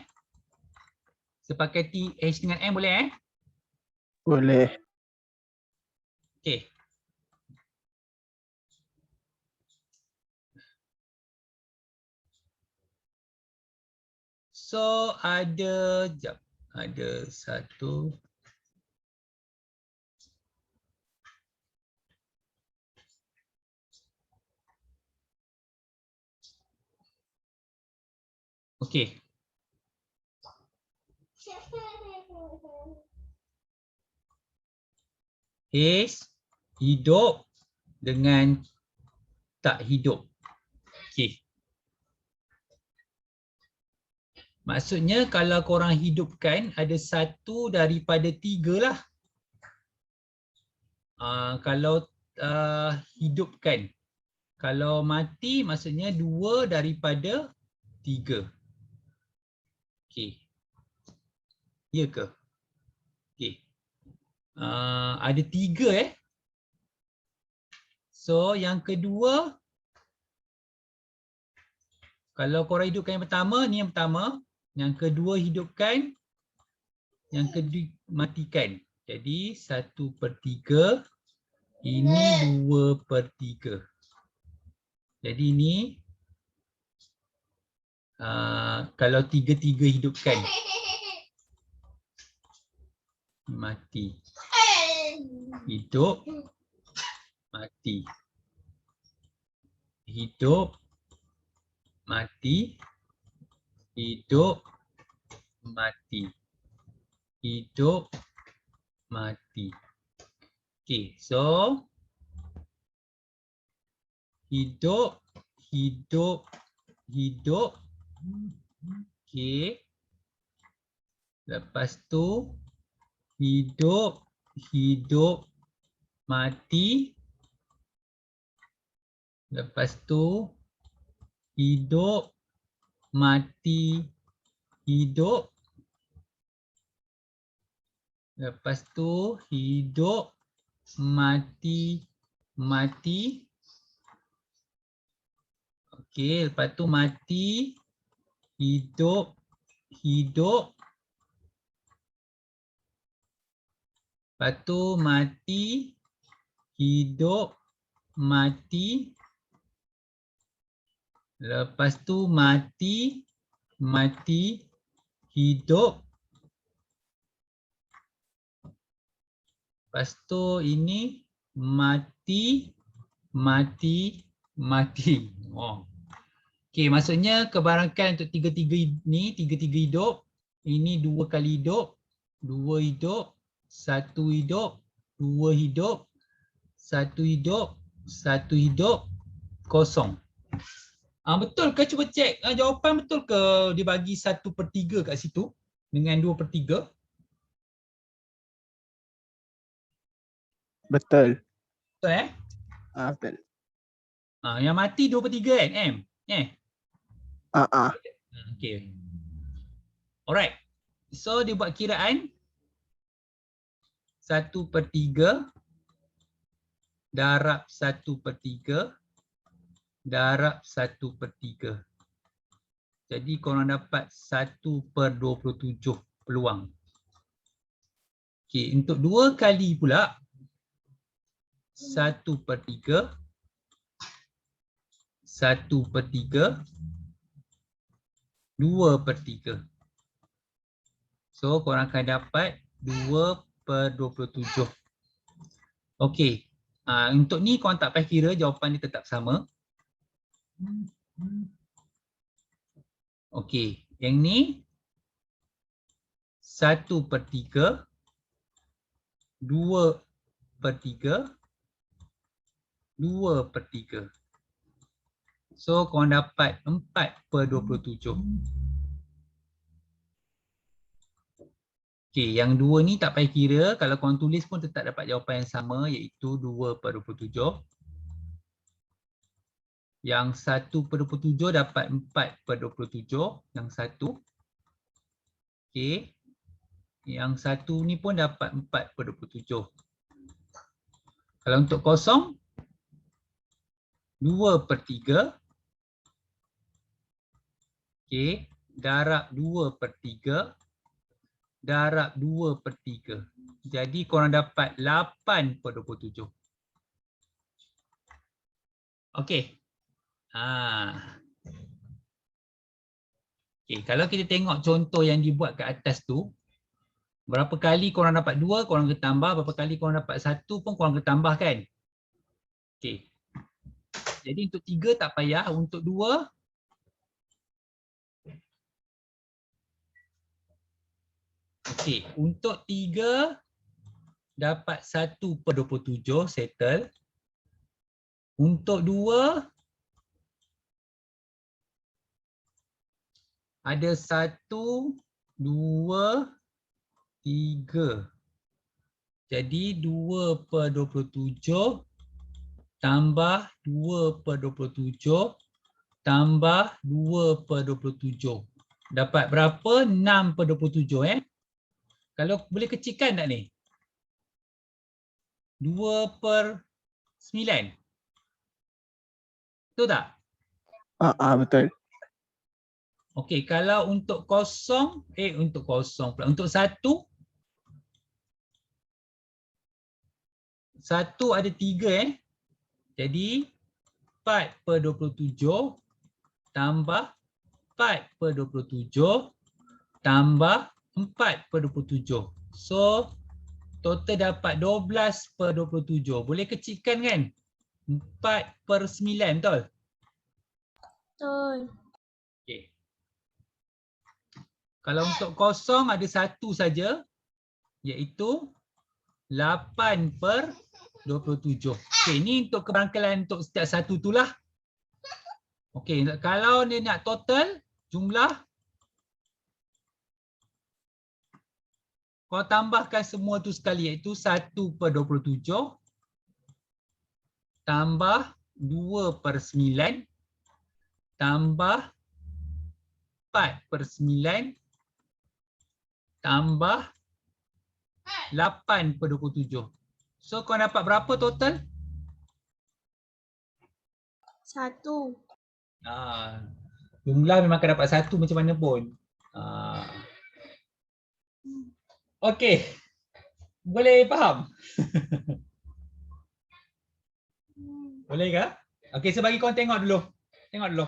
Saya pakai T, H dengan M boleh Boleh. Okey. So ada, jap, ada 1. Okey. H hidup dengan tak hidup. Okey. Maksudnya kalau korang hidupkan ada 1 daripada 3 lah. Kalau hidupkan. Kalau mati maksudnya 2 daripada 3. Okey. Ya ke? Okey. Ada 3 So yang kedua, kalau korang hidupkan yang pertama, ni yang pertama. Yang kedua hidupkan, yang kedua matikan. Jadi 1/3, ini 2/3. Jadi ini kalau 3 hidupkan, mati. Hidup, mati. Hidup, mati. Hidup, mati. Hidup, mati. Okey, so hidup, hidup, hidup. Okey. Lepas tu hidup, hidup, mati. Lepas tu hidup, mati, hidup. Lepas tu hidup, mati, mati. Okey, lepas tu mati, hidup, hidup. Lepas tu mati, hidup, mati. Lepas tu mati, mati, hidup. Lepas tu ini mati, mati, mati. Oh. Okey, maksudnya kebarangkalian untuk 3 ni, 3 hidup. Ini 2 kali hidup, 2 hidup, 1 hidup, 2 hidup, 1 hidup, 1 hidup, kosong. Betul ke? Cuba cek jawapan betul ke dia bagi 1/3 kat situ dengan 2/3? Betul. Betul Betul. yang mati 2/3 kan M? Okey. Alright. So dia buat kiraan 1/3 darab 1/3 darab 1/3. Jadi korang dapat 1/27 peluang. Okey, untuk 2 kali pula 1/3 1/3 2/3. So korang akan dapat 2/27. Okey. Untuk ni korang tak payah kira, jawapan dia tetap sama. Okey, yang ni 1/3 2/3 2/3. So korang dapat 4/27. Okey, yang dua ni tak payah kira, kalau korang tulis pun tetap dapat jawapan yang sama, iaitu 2/27. Yang 1/27 dapat 4/27, yang satu. Okey. Yang satu ni pun dapat 4/27. Kalau untuk kosong 2/3. Okey, darab 2/3 darab 2/3. Jadi korang dapat 8/27. Okey. Okey, kalau kita tengok contoh yang dibuat kat atas tu, berapa kali korang dapat 2, korang kena tambah, berapa kali korang dapat 1 pun korang kena tambah kan? Okey. Jadi untuk 3 tak payah, untuk 2 okey, untuk 3 dapat 1/27 settle. Untuk 2 ada 1, 2, 3. Jadi 2/27 tambah 2/27 tambah 2/27. Dapat berapa? 6/27 Kalau boleh kecilkan tak ni? 2/9. Betul tak? Betul. Okey, kalau untuk kosong, untuk kosong pula. Untuk 1 ada 3 Jadi 4/27 tambah 4/27 tambah 4/27. So total dapat 12/27. Boleh kecilkan kan? 4/9 betul? Betul. Okey. Kalau untuk kosong ada 1 saja, iaitu 8/27. Okey, ni untuk keberangkalan untuk setiap satu tu lah. Okey, kalau dia nak total jumlah, kau tambahkan semua tu sekali, iaitu 1/27 tambah 2/9 tambah 4/9 tambah 8/27. So kau dapat berapa total? 1. Jumlah memang akan dapat 1 macam mana pun. Okey. Boleh faham? Boleh ke? Okey, saya bagi korang tengok dulu. Tengok dulu.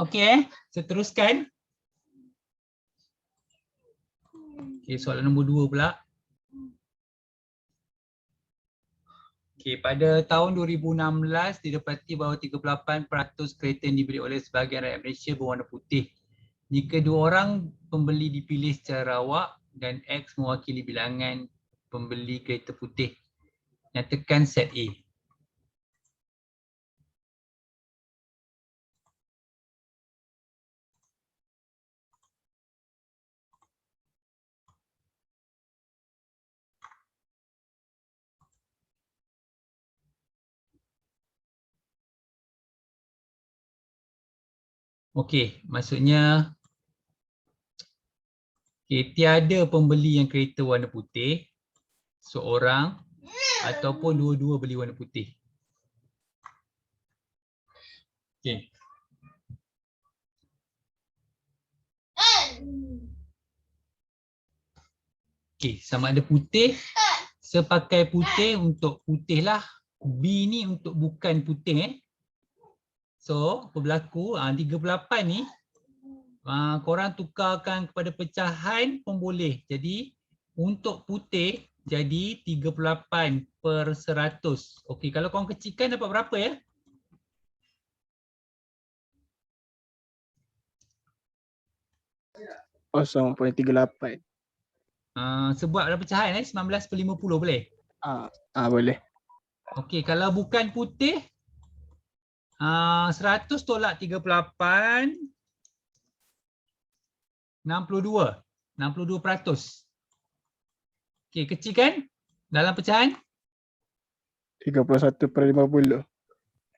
Okey, saya teruskan. Okey, soalan nombor 2 pula. Okey, pada tahun 2016 didapati bahawa 38% kereta yang dibeli oleh sebahagian rakyat Malaysia berwarna putih. Jika 2 orang pembeli dipilih secara rawak dan X mewakili bilangan pembeli kereta putih, nyatakan set A. Okey, maksudnya tiada pembeli yang kereta warna putih, seorang ataupun dua-dua beli warna putih. Okey. Okey, sama ada putih, sepakai putih untuk putih lah. B ni untuk bukan putih. So, apa berlaku? 38 ni korang tukarkan kepada pecahan pun boleh. Jadi, untuk putih jadi 38/100. Okey, kalau korang kecilkan dapat berapa ya? Kosong 0.38. Sebab dalam pecahan 19/50 boleh? Boleh. Okey, kalau bukan putih 100 tolak 38 62. 62%. Okey, kecil kan? Dalam pecahan? 31/50.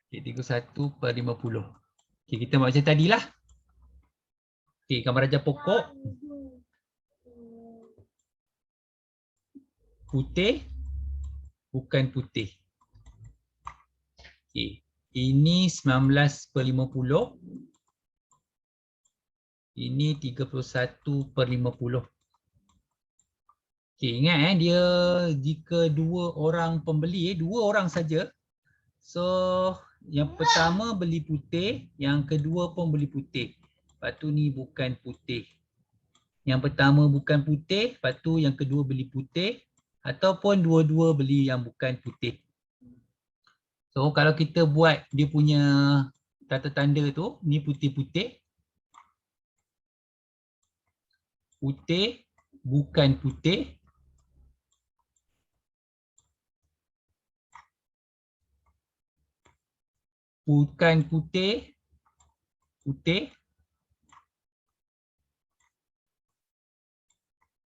Okey, 31/50. Okey, kita buat macam tadilah. Okey, gambar raja pokok. Putih, bukan putih. Okey, ini 19/50. Ini 31/50. Okey, ingat dia jika 2 orang pembeli, 2 orang saja. So, yang pertama beli putih, yang kedua pun beli putih. Lepas tu ni bukan putih. Yang pertama bukan putih, lepas tu yang kedua beli putih ataupun dua-dua beli yang bukan putih. So, kalau kita buat dia punya tanda-tanda tu, ni putih-putih. Putih, bukan putih. bukan putih, putih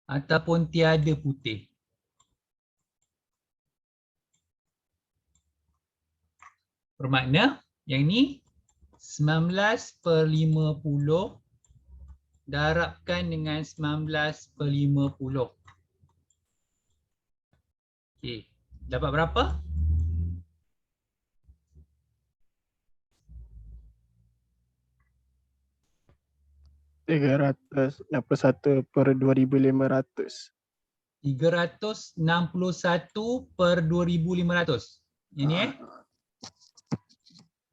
ataupun tiada putih. Bermakna yang ni 19/50 darabkan dengan 19/50. Okey, dapat berapa? $361/2500. 361/2500. Ini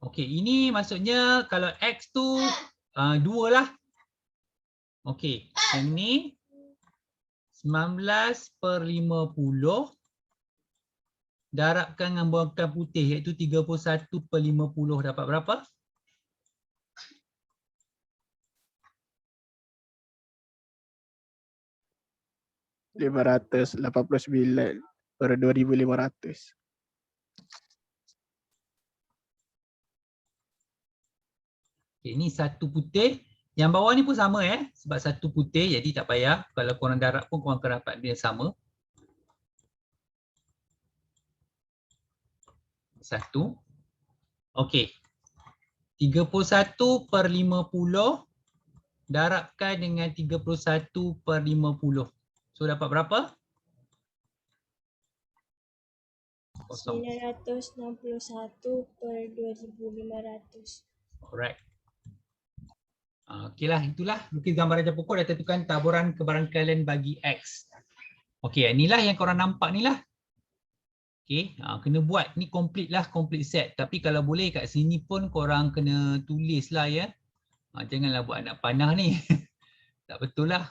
Okey, ini maksudnya kalau X tu 2 lah. Okey, yang ni 19/50 darabkan dengan bukan putih iaitu 31/50 dapat berapa? $589/2500. Okay, ini satu putih. Yang bawah ni pun sama sebab satu putih jadi tak payah. Kalau korang darab pun korang akan dapat dia sama. Satu. Okey. 31/50 darabkan dengan 31/50. So dapat berapa? Kosong. 961/2500. Alright. Okeylah, itulah lukis gambar raja pokok dan tentukan taburan kebarangkalian bagi X. Okey, inilah yang korang nampak ni lah. Okey, kena buat ni complete set. Tapi kalau boleh kat sini pun korang kena tulis lah ya. Janganlah buat anak panah ni. Tak betul lah.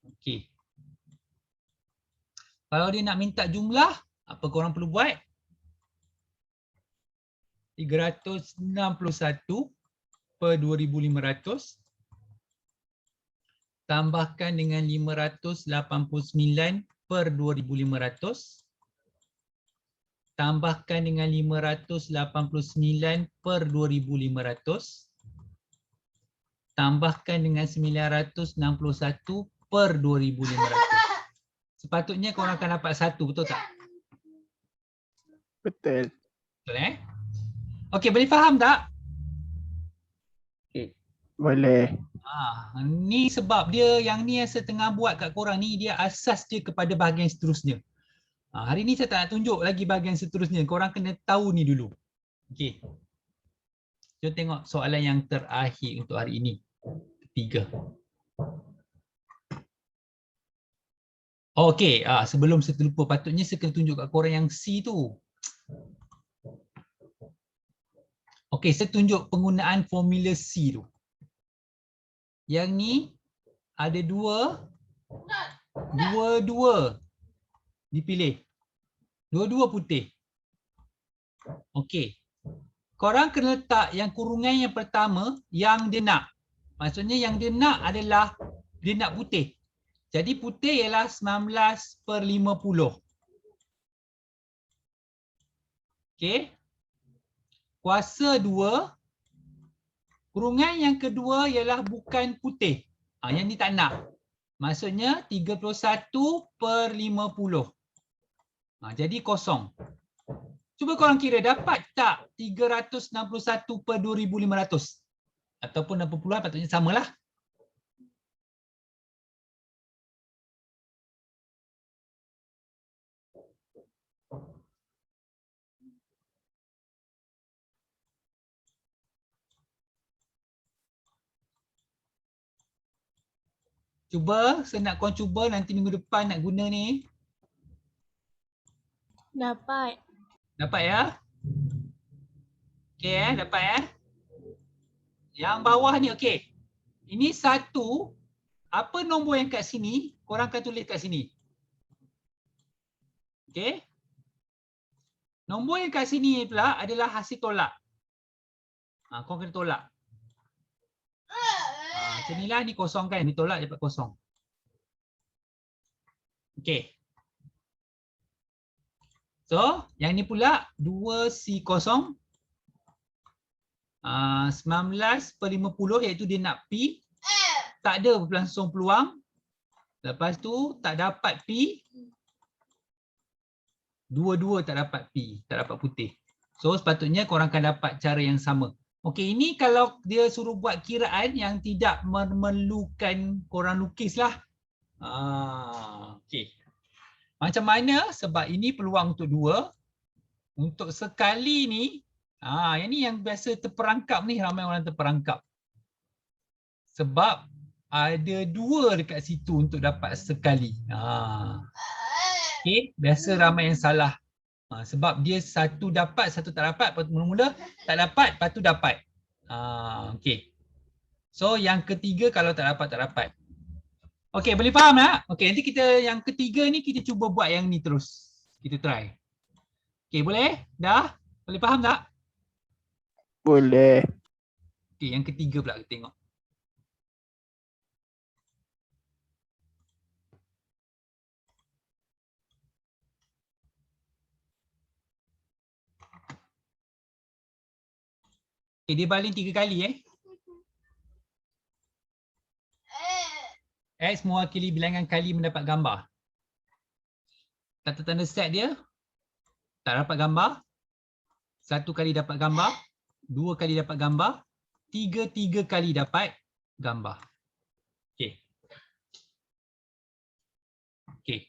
Okey. Kalau dia nak minta jumlah, apa korang perlu buat? 361/2500 tambahkan dengan 589/2500 tambahkan dengan 589/2500 tambahkan dengan 961/2500. Sepatutnya korang akan dapat 1, betul tak? Betul. Betul Okey, boleh faham tak? Okay. Boleh. Ni sebab dia yang ni yang saya tengah buat kat korang ni dia asas dia kepada bahagian seterusnya. Hari ni saya tak nak tunjuk lagi bahagian seterusnya. Korang kena tahu ni dulu. Okey. Jom tengok soalan yang terakhir untuk hari ini. Ketiga. Okey, sebelum saya terlupa patutnya saya kena tunjuk kat korang yang C tu. Okey, saya tunjuk penggunaan formula C tu. Yang ni ada dua dipilih. Dua-dua putih. Okey. Korang kena letak yang kurungan yang pertama yang dia nak. Maksudnya yang dia nak adalah dia nak putih. Jadi putih ialah 19/50. Okey. Kuasa 2. Kurungan yang kedua ialah bukan putih. Yang ni tak nak. Maksudnya 31/50. Jadi kosong. Cuba korang kira dapat tak 361/2500? Ataupun 60-an patutnya samalah. Cuba, saya nak korang cuba nanti minggu depan nak guna ni. Dapat. Dapat ya? Okey dapat Yang bawah ni okey. Ini 1. Apa nombor yang kat sini? Korang akan tulis kat sini. Okey. Nombor yang kat sini pula adalah hasil tolak. Korang kena tolak. Macam ni lah, ni kosong kan? Ni tolak dapat kosong. Okey. So, yang ni pula 2C0 19/50 iaitu dia nak P. Tak ada langsung peluang. Lepas tu tak dapat P. Dua-dua tak dapat P, tak dapat putih. So sepatutnya korang akan dapat cara yang sama. Okey, ini kalau dia suruh buat kiraan yang tidak memerlukan korang lukis lah. Okey. Macam mana? Sebab ini peluang untuk 2. Untuk sekali ni, yang ni yang biasa terperangkap ni, ramai orang terperangkap. Sebab ada 2 dekat situ untuk dapat sekali. Okey, biasa ramai yang salah. Sebab dia satu dapat, satu tak dapat, mula-mula tak dapat, lepas tu dapat. Okey. So yang ketiga kalau tak dapat, tak dapat. Okey, boleh faham tak? Okey, nanti kita yang ketiga ni kita cuba buat yang ni terus. Kita try. Okey, boleh? Dah? Boleh faham tak? Boleh. Okey, yang ketiga pula kita tengok. Okay, dia baling 3 kali X mewakili bilangan kali mendapat gambar. Tanda-tanda set dia tak dapat gambar. 1 kali dapat gambar. 2 kali dapat gambar. 3 kali dapat gambar. Okey. Okey.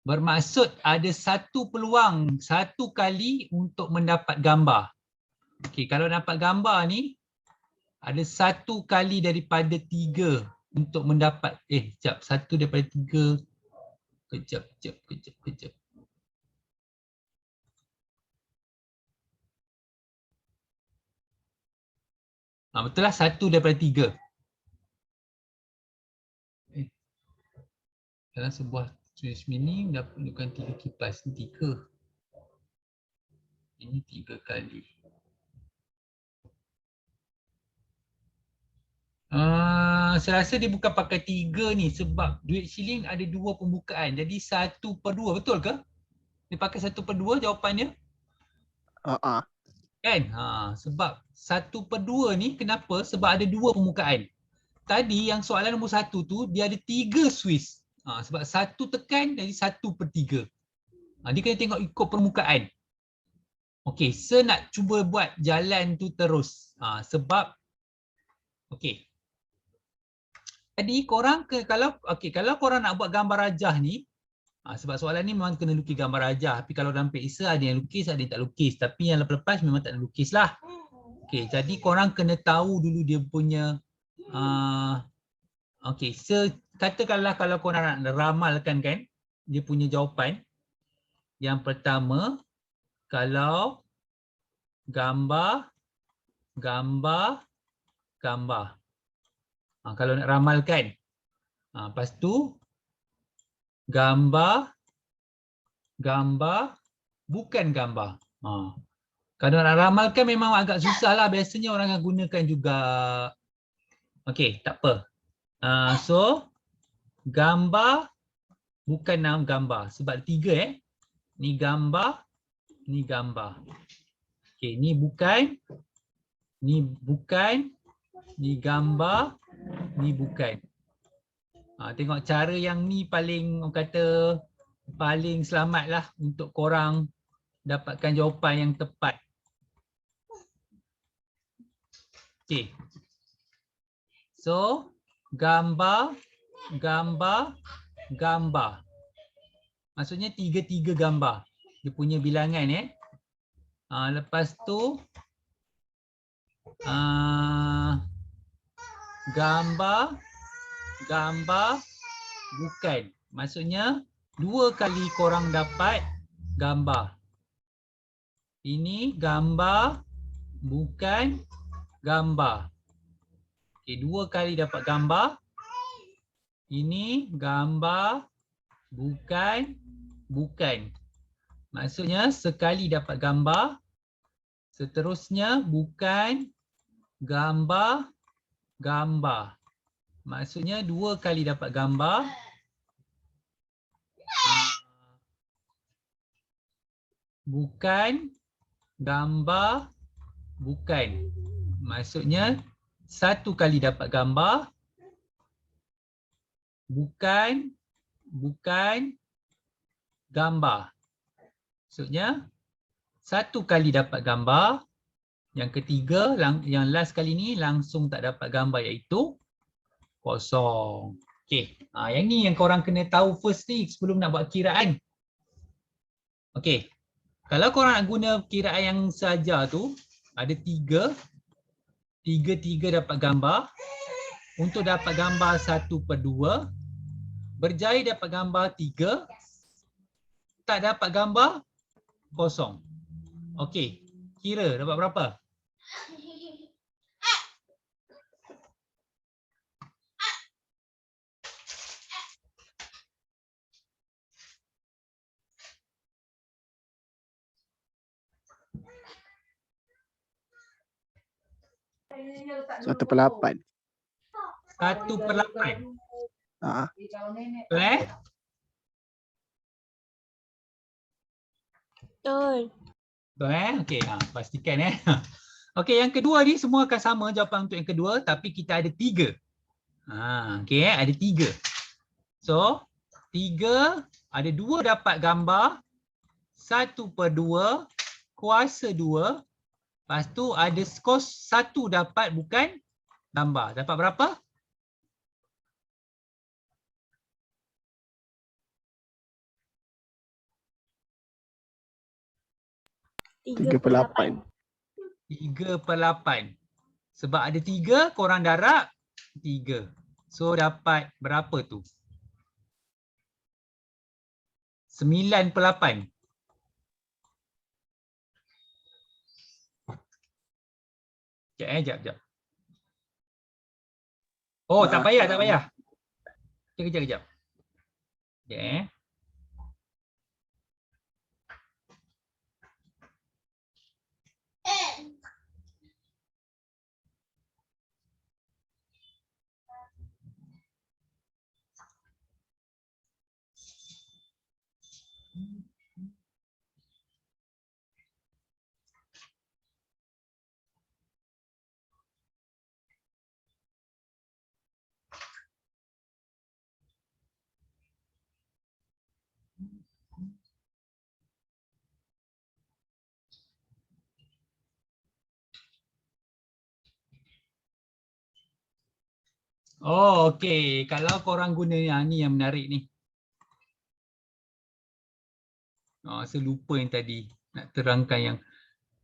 Bermaksud ada 1 peluang 1 kali untuk mendapat gambar. Okey, kalau dapat gambar ni ada 1 kali daripada 3 untuk mendapat sekejap, 1 daripada 3. Kejap. Betul lah, 1 daripada 3. Dalam sebuah tulis mini dapatkan 3 kipas. Ini 3. Ini 3 kali. Saya rasa dia bukan pakai 3 ni sebab duit shilling ada 2 pembukaan. Jadi 1/2, betul ke? Dia pakai 1/2 jawapannya? Kan? Sebab 1/2 ni kenapa? Sebab ada 2 pembukaan. Tadi yang soalan nombor 1 tu dia ada 3 Swiss. Sebab 1 tekan jadi 1/3. Dia kena tengok ikut permukaan. Okey, saya nak cuba buat jalan tu terus. Sebab okey. Jadi korang kalau korang nak buat gambar rajah ni, sebab soalan ni memang kena lukis gambar rajah. Tapi kalau dalam PISA ada yang lukis, ada yang tak lukis. Tapi yang lepas-lepas memang tak nak lukis lah. Okey, jadi korang kena tahu dulu dia punya okey, katakanlah kalau korang nak ramalkan kan dia punya jawapan. Yang pertama, kalau gambar. Kalau nak ramalkan. Lepas tu gambar, bukan gambar. Kalau nak ramalkan memang agak susah lah. Biasanya orang akan gunakan juga. Okey, tak apa. So, gambar, bukan nama gambar. Sebab 3 Ni gambar, ni gambar. Okey, ni bukan. Ni bukan. Ni gambar, ni bukan. Tengok cara yang ni paling orang kata paling selamat lah untuk korang dapatkan jawapan yang tepat. Okey. So, gambar. Maksudnya 3 gambar. Dia punya bilangan lepas tu gambar, bukan. Maksudnya 2 kali korang dapat gambar. Ini gambar, bukan gambar. Okey, 2 kali dapat gambar. Ini gambar, bukan. Maksudnya sekali dapat gambar. Seterusnya bukan, gambar. Maksudnya 2 kali dapat gambar. Bukan, gambar, bukan. Maksudnya 1 kali dapat gambar bukan gambar. Maksudnya 1 kali dapat gambar, yang ketiga yang last kali ni langsung tak dapat gambar iaitu kosong. Okey, yang ni yang korang kena tahu first ni sebelum nak buat kiraan. Okey. Kalau korang nak guna kiraan yang sahaja tu ada 3 dapat gambar. Untuk dapat gambar 1/2, berjaya dapat gambar 3, tak dapat gambar kosong. Okey, kira dapat berapa? Satu per 8. 1/8. Ah, Betul? Betul. Betul Okey, pastikan Okey, yang kedua ni semua akan sama jawapan untuk yang kedua tapi kita ada 3. Okey, ada 3. So, 3 ada 2 dapat gambar, 1/2 kuasa 2. Lepas tu ada skos 1 dapat bukan gambar. Dapat berapa? 3/8. 3/8. Sebab ada 3, korang darab 3. So dapat berapa tu? 9/8. Sekejap. Oh, tak payah. Kejap. Okey. Oh, okey. Kalau korang guna ni yang menarik ni. Saya lupa yang tadi. Nak terangkan yang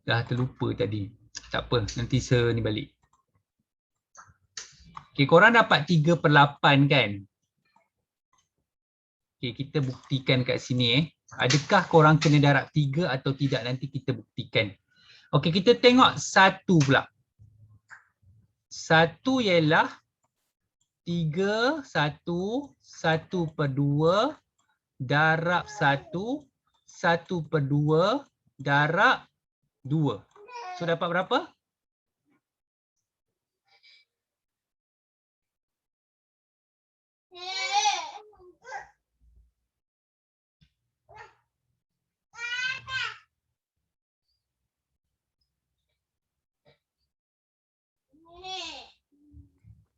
dah terlupa tadi. Tak apa, nanti ni balik. Okey, korang dapat 3/8 kan? Okey, kita buktikan kat sini Adakah korang kena darab 3 atau tidak, nanti kita buktikan. Okey, kita tengok 1 pula. 1 ialah 3, 1/2 darab 1, 1/2 darab 2. So dapat berapa?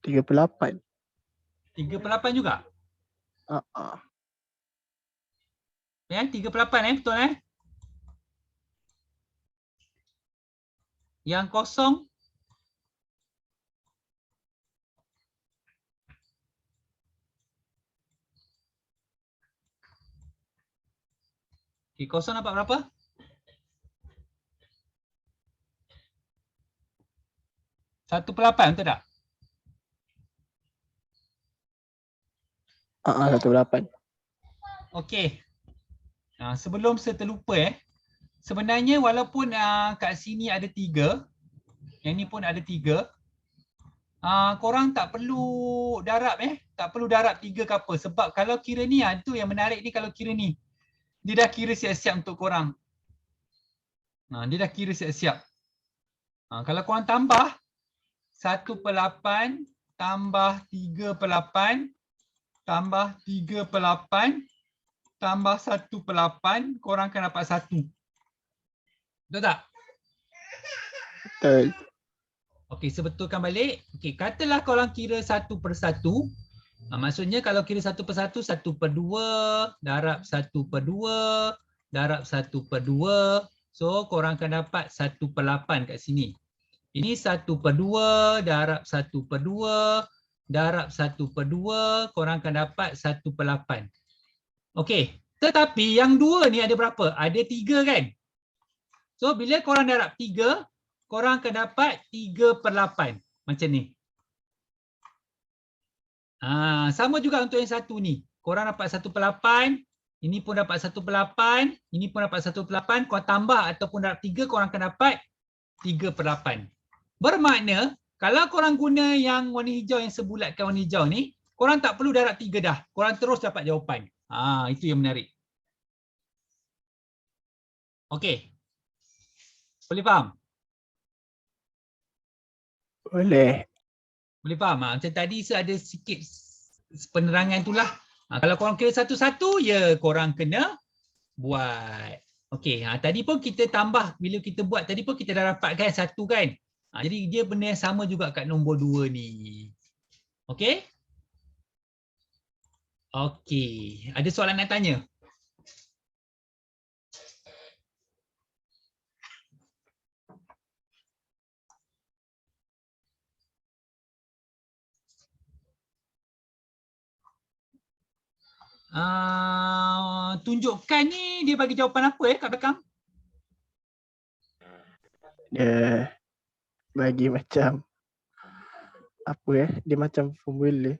Tiga per 8. 3/8 juga? Ah. Ya, 3/8 betul Yang kosong? Okey, kosong dapat berapa? Satu per 8 betul tak? 1/8. Okey. Sebelum saya terlupa sebenarnya walaupun kat sini ada 3, yang ni pun ada 3, korang tak perlu darab tak perlu darab 3 ke apa, sebab kalau kira ni tu yang menarik ni, kalau kira ni dia dah kira siap-siap untuk korang. Dia dah kira siap-siap. Kalau korang tambah 1/8 tambah 3/8 tambah 3/8 tambah 1/8, korang akan dapat 1. Betul tak? Betul. Okey, sebetulkan balik. Okey, katalah korang kira satu persatu. Maksudnya kalau kira satu persatu, 1/2, darab 1/2, darab 1/2. So korang akan dapat 1/8 kat sini. Ini 1/2 darab 1/2 darab 1/2, korang akan dapat 1/8. Okey, tetapi yang dua ni ada berapa? Ada 3 kan? So bila korang darab 3, korang akan dapat 3/8 macam ni. Sama juga untuk yang satu ni. Korang dapat 1/8, ini pun dapat 1/8, ini pun dapat 1/8, korang tambah ataupun darab 3, korang akan dapat 3/8. Bermakna kalau korang guna yang warna hijau, yang sebulatkan warna hijau ni, korang tak perlu darab 3 dah. Korang terus dapat jawapan. Itu yang menarik. Okey. Boleh faham? Boleh. Boleh faham? Macam tadi ada sikit penerangan itulah. Kalau korang kira satu-satu, ya korang kena buat. Okey, tadi pun kita tambah, bila kita buat tadi pun kita dah dapatkan satu kan. Jadi dia benda yang sama juga kat nombor 2 ni. Okey? Okey, ada soalan nak tanya? Tunjukkan ni dia bagi jawapan apa kat belakang? Dia bagi macam apa dia macam formula.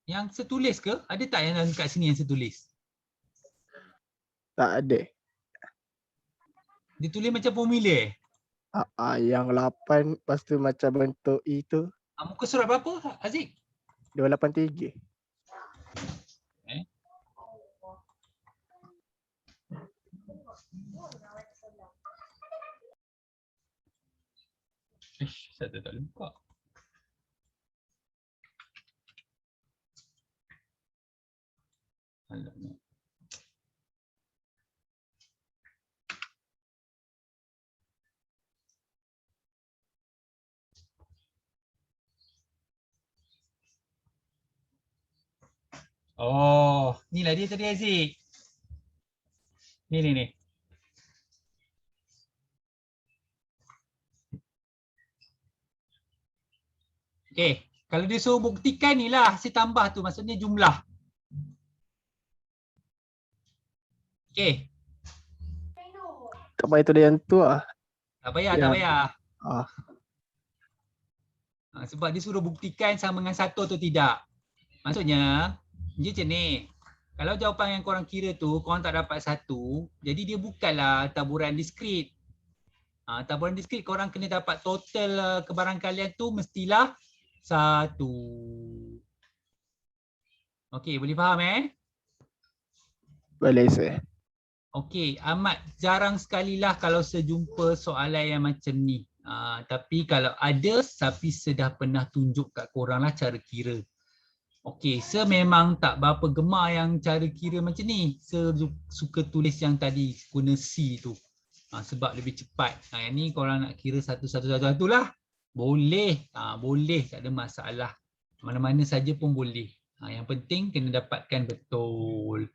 Yang setulis ke? Ada tak yang kat sini yang setulis? Tak ada. Dia tulis macam formula Yang 8 lepas tu macam bentuk E tu muka surat berapa Aziz? 283. Saya tak boleh buka. Alamak. Oh, inilah dia tadi Aziz. Ni. Okey, kalau dia suruh buktikan ni lah hasil tambah tu, maksudnya jumlah. Okey. Tak payah tu dia yang tu lah. Tak payah, Ya. tak payah. Sebab dia suruh buktikan sama dengan 1 atau tidak. Maksudnya, dia macam ni. Kalau jawapan yang korang kira tu, korang tak dapat 1, jadi dia bukanlah taburan diskrit. Taburan diskrit korang kena dapat total kebarangkalian tu mestilah 1. Okey, boleh faham Boleh sir. Okey, amat jarang sekali lah kalau sejumpa soalan yang macam ni. Tapi kalau ada, Safi sudah pernah tunjuk kat korang lah cara kira. Okey, saya memang tak berapa gemar yang cara kira macam ni. Saya suka tulis yang tadi guna C tu. Sebab lebih cepat. Yang ni korang nak kira satu-satu lah. Boleh, boleh, tak ada masalah. Mana-mana saja pun boleh. Yang penting kena dapatkan betul.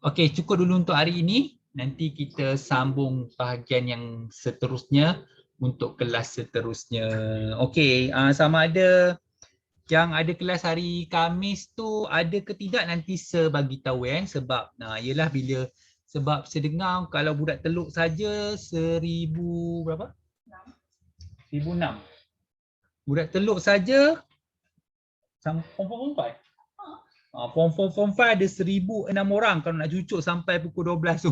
Okey, cukup dulu untuk hari ini. Nanti kita sambung bahagian yang seterusnya untuk kelas seterusnya. Okey, sama ada yang ada kelas hari Khamis tu ada ke tidak nanti saya bagi tahu sebab ialah bila sebab saya dengar kalau budak Teluk saja 1000 berapa? 1006. Budak Teluk saja form 5. Form 5 ada 1006 orang kalau nak cucuk sampai pukul 12 tu.